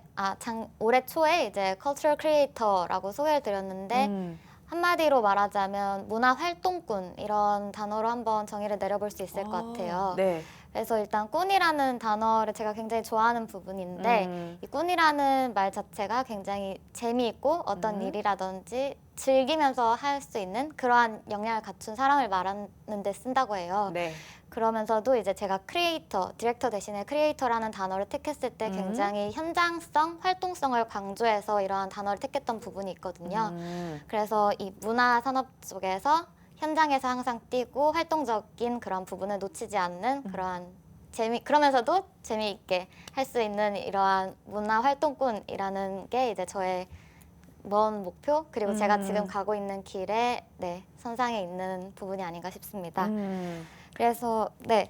올해 초에 이제 cultural creator라고 소개를 드렸는데 한마디로 말하자면 문화 활동꾼 이런 단어로 한번 정의를 내려볼 수 있을 것 같아요. 네. 그래서 일단 꾼이라는 단어를 제가 굉장히 좋아하는 부분인데 이 꾼이라는 말 자체가 굉장히 재미있고 어떤 일이라든지 즐기면서 할 수 있는 그러한 역량을 갖춘 사람을 말하는 데 쓴다고 해요. 네. 그러면서도 이제 제가 크리에이터, 디렉터 대신에 크리에이터라는 단어를 택했을 때 굉장히 현장성, 활동성을 강조해서 이러한 단어를 택했던 부분이 있거든요. 그래서 이 문화 산업 쪽에서 현장에서 항상 뛰고 활동적인 그런 부분을 놓치지 않는 그러한 그러면서도 재미있게 할 수 있는 이러한 문화 활동꾼이라는 게 이제 저의 먼 목표 그리고 제가 지금 가고 있는 길에 네, 선상에 있는 부분이 아닌가 싶습니다. 그래서 네,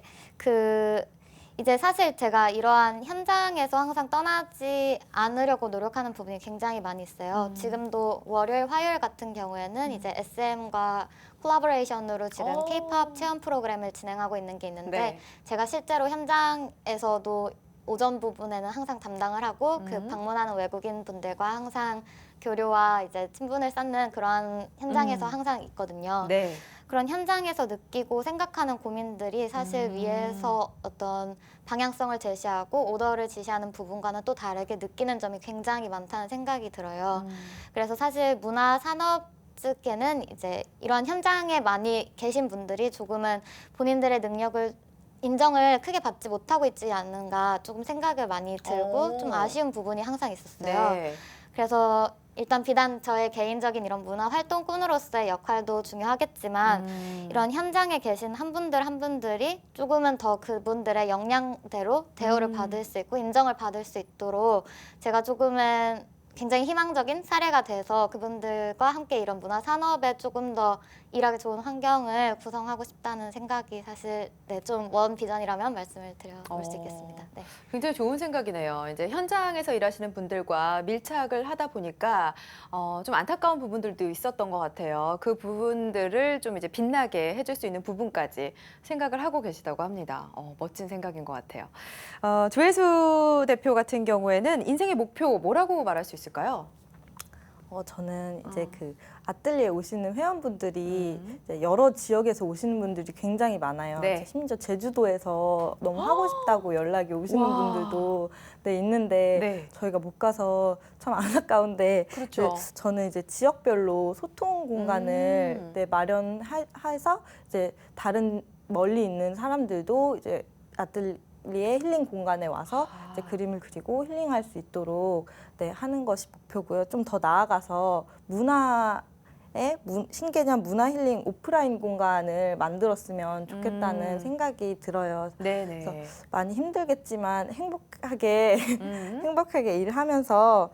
이제 사실 제가 이러한 현장에서 항상 떠나지 않으려고 노력하는 부분이 굉장히 많이 있어요. 지금도 월요일, 화요일 같은 경우에는 이제 SM과 콜라보레이션으로 지금 K-pop 체험 프로그램을 진행하고 있는 게 있는데 네. 제가 실제로 현장에서도 오전 부분에는 항상 담당을 하고 그 방문하는 외국인 분들과 항상 교류와 이제 친분을 쌓는 그러한 현장에서 항상 있거든요. 네. 그런 현장에서 느끼고 생각하는 고민들이 사실 위에서 어떤 방향성을 제시하고 오더를 지시하는 부분과는 또 다르게 느끼는 점이 굉장히 많다는 생각이 들어요. 그래서 사실 문화 산업 측에는 이제 이런 현장에 많이 계신 분들이 조금은 본인들의 능력을 인정을 크게 받지 못하고 있지 않는가 조금 생각을 많이 들고 좀 아쉬운 부분이 항상 있었어요. 네. 그래서 일단 비단 저의 개인적인 이런 문화 활동꾼으로서의 역할도 중요하겠지만 이런 현장에 계신 한 분들 한 분들이 조금은 더 그분들의 역량대로 대우를 받을 수 있고 인정을 받을 수 있도록 제가 조금은 굉장히 희망적인 사례가 돼서 그분들과 함께 이런 문화 산업에 조금 더 일하기 좋은 환경을 구성하고 싶다는 생각이 사실 네, 좀 먼 비전이라면 말씀을 드려볼 수 있겠습니다. 네. 굉장히 좋은 생각이네요. 이제 현장에서 일하시는 분들과 밀착을 하다 보니까 좀 안타까운 부분들도 있었던 것 같아요. 그 부분들을 좀 이제 빛나게 해줄 수 있는 부분까지 생각을 하고 계시다고 합니다. 멋진 생각인 것 같아요. 조혜수 대표 같은 경우에는 인생의 목표 뭐라고 말할 수 있을까요? 저는 이제 그 아뜰리에 오시는 회원분들이 이제 여러 지역에서 오시는 분들이 굉장히 많아요. 네. 심지어 제주도에서 너무 하고 싶다고 연락이 오시는 와. 분들도 네, 있는데 네. 저희가 못 가서 참 안타까운데 그렇죠. 저는 이제 지역별로 소통 공간을 네, 마련해서 이제 다른 멀리 있는 사람들도 이제 아뜰리에 힐링 공간에 와서 이제 그림을 그리고 힐링할 수 있도록 네, 하는 것이 목표고요. 좀 더 나아가서 문화에 신개념 문화 힐링 오프라인 공간을 만들었으면 좋겠다는 음. 생각이 들어요. 네네. 많이 힘들겠지만 행복하게 행복하게 일하면서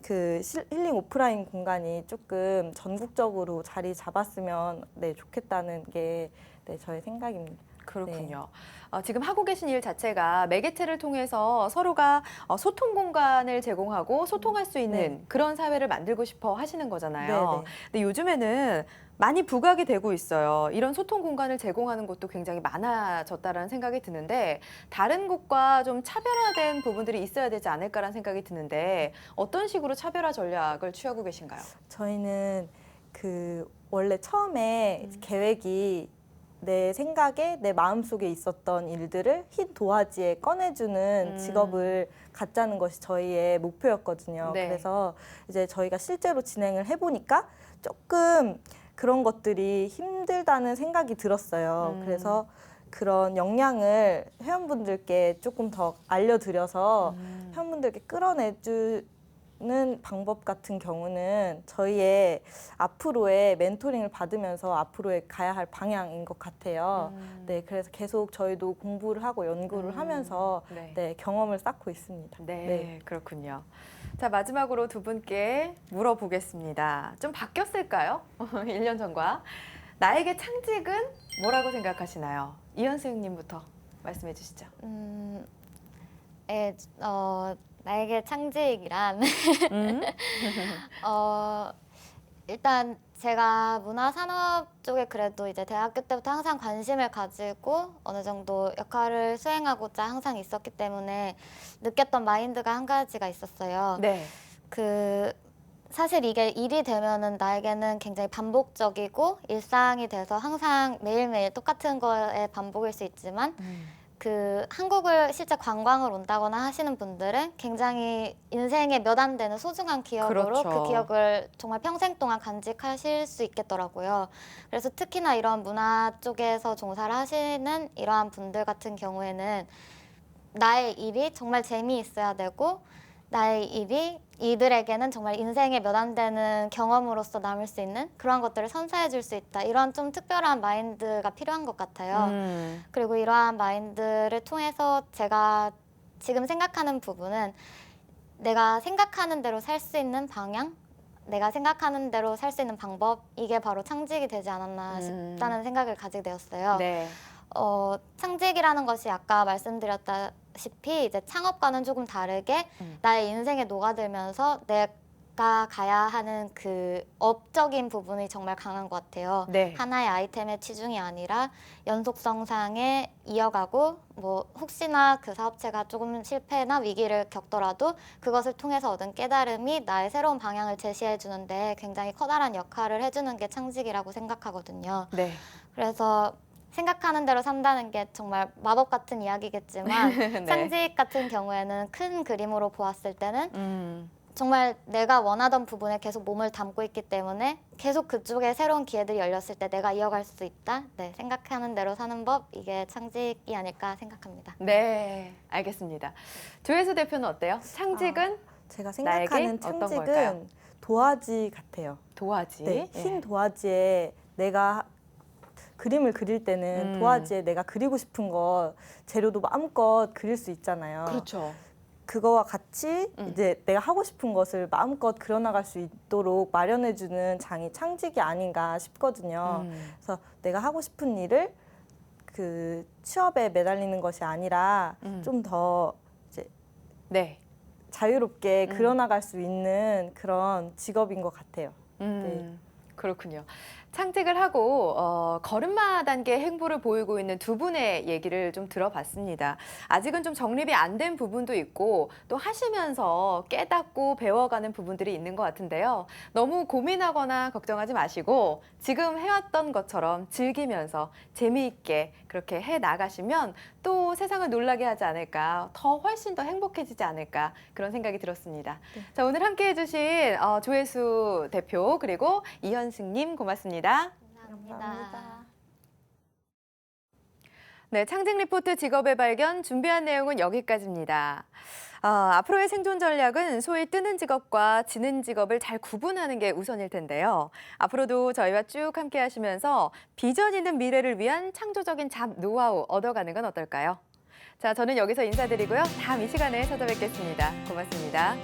그 힐링 오프라인 공간이 조금 전국적으로 자리 잡았으면 네, 좋겠다는 게 네, 저의 생각입니다. 그렇군요. 지금 하고 계신 일 자체가 매개체를 통해서 서로가 소통 공간을 제공하고 소통할 수 있는 네. 그런 사회를 만들고 싶어 하시는 거잖아요. 네네. 근데 요즘에는 많이 부각이 되고 있어요. 이런 소통 공간을 제공하는 곳도 굉장히 많아졌다라는 생각이 드는데 다른 곳과 좀 차별화된 부분들이 있어야 되지 않을까라는 생각이 드는데 어떤 식으로 차별화 전략을 취하고 계신가요? 저희는 그 원래 처음에 계획이 내 생각에 내 마음속에 있었던 일들을 흰 도화지에 꺼내주는 직업을 갖자는 것이 저희의 목표였거든요. 네. 그래서 이제 저희가 실제로 진행을 해보니까 조금 그런 것들이 힘들다는 생각이 들었어요. 그래서 그런 역량을 회원분들께 조금 더 알려드려서 회원분들께 끌어내주는 방법 같은 경우는 저희의 앞으로의 멘토링을 받으면서 앞으로의 가야 할 방향인 것 같아요. 네, 그래서 계속 저희도 공부를 하고 연구를 하면서 네. 네, 경험을 쌓고 있습니다. 네, 그렇군요. 자, 마지막으로 두 분께 물어보겠습니다. 좀 바뀌었을까요? 1년 전과. 나에게 창직은 뭐라고 생각하시나요? 이현승님부터 말씀해 주시죠. 나에게 창직이란 일단 제가 문화산업 쪽에 그래도 이제 대학교 때부터 항상 관심을 가지고 어느 정도 역할을 수행하고자 항상 있었기 때문에 느꼈던 마인드가 한 가지가 있었어요. 네. 사실 이게 일이 되면은 나에게는 굉장히 반복적이고 일상이 돼서 항상 매일매일 똑같은 거에 반복일 수 있지만 한국을 실제 관광을 온다거나 하시는 분들은 굉장히 인생에 몇 안 되는 소중한 기억으로 그렇죠. 그 기억을 정말 평생 동안 간직하실 수 있겠더라고요. 그래서 특히나 이런 문화 쪽에서 종사를 하시는 이러한 분들 같은 경우에는 나의 일이 정말 재미있어야 되고 나의 일이 이들에게는 정말 인생에 몇 안 되는 경험으로서 남을 수 있는 그런 것들을 선사해 줄 수 있다. 이런 좀 특별한 마인드가 필요한 것 같아요. 그리고 이러한 마인드를 통해서 제가 지금 생각하는 부분은 내가 생각하는 대로 살 수 있는 방향, 내가 생각하는 대로 살 수 있는 방법, 이게 바로 창직이 되지 않았나 싶다는 생각을 가지게 되었어요. 네. 창직이라는 것이 아까 말씀드렸다시피 이제 창업과는 조금 다르게 나의 인생에 녹아들면서 내가 가야 하는 그 업적인 부분이 정말 강한 것 같아요. 네. 하나의 아이템의 치중이 아니라 연속성상에 이어가고 뭐 혹시나 그 사업체가 조금 실패나 위기를 겪더라도 그것을 통해서 얻은 깨달음이 나의 새로운 방향을 제시해 주는데 굉장히 커다란 역할을 해주는 게 창직이라고 생각하거든요. 네. 그래서 생각하는 대로 산다는 게 정말 마법 같은 이야기겠지만 네. 창직 같은 경우에는 큰 그림으로 보았을 때는 음. 정말 내가 원하던 부분에 계속 몸을 담고 있기 때문에 계속 그쪽에 새로운 기회들이 열렸을 때 내가 이어갈 수 있다. 네, 생각하는 대로 사는 법, 이게 창직이 아닐까 생각합니다. 네, 알겠습니다. 조혜수 대표는 어때요? 창직은 제가 나에게 생각하는 어떤 걸까요? 창직은 도화지 같아요. 도화지. 네, 흰 도화지에 내가 그림을 그릴 때는 도화지에 내가 그리고 싶은 거 재료도 마음껏 그릴 수 있잖아요. 그렇죠. 그거와 같이 이제 내가 하고 싶은 것을 마음껏 그려나갈 수 있도록 마련해주는 장이 창직이 아닌가 싶거든요. 그래서 내가 하고 싶은 일을 그 취업에 매달리는 것이 아니라 좀 더 이제 네. 자유롭게 그려나갈 수 있는 그런 직업인 것 같아요. 네. 그렇군요. 창직을 하고 걸음마 단계 행보를 보이고 있는 두 분의 얘기를 좀 들어봤습니다. 아직은 좀 정립이 안 된 부분도 있고 또 하시면서 깨닫고 배워가는 부분들이 있는 것 같은데요. 너무 고민하거나 걱정하지 마시고 지금 해왔던 것처럼 즐기면서 재미있게 그렇게 해나가시면 또 세상을 놀라게 하지 않을까, 더 훨씬 더 행복해지지 않을까 그런 생각이 들었습니다. 네. 자, 오늘 함께해 주신 조혜수 대표 그리고 이현승님 고맙습니다. 감사합니다. 네, 창직 리포트 직업의 발견 준비한 내용은 여기까지입니다. 앞으로의 생존 전략은 소위 뜨는 직업과 지는 직업을 잘 구분하는 게 우선일 텐데요. 앞으로도 저희와 쭉 함께 하시면서 비전 있는 미래를 위한 창조적인 잡 노하우 얻어가는 건 어떨까요? 자, 저는 여기서 인사드리고요. 다음 이 시간에 찾아뵙겠습니다. 고맙습니다.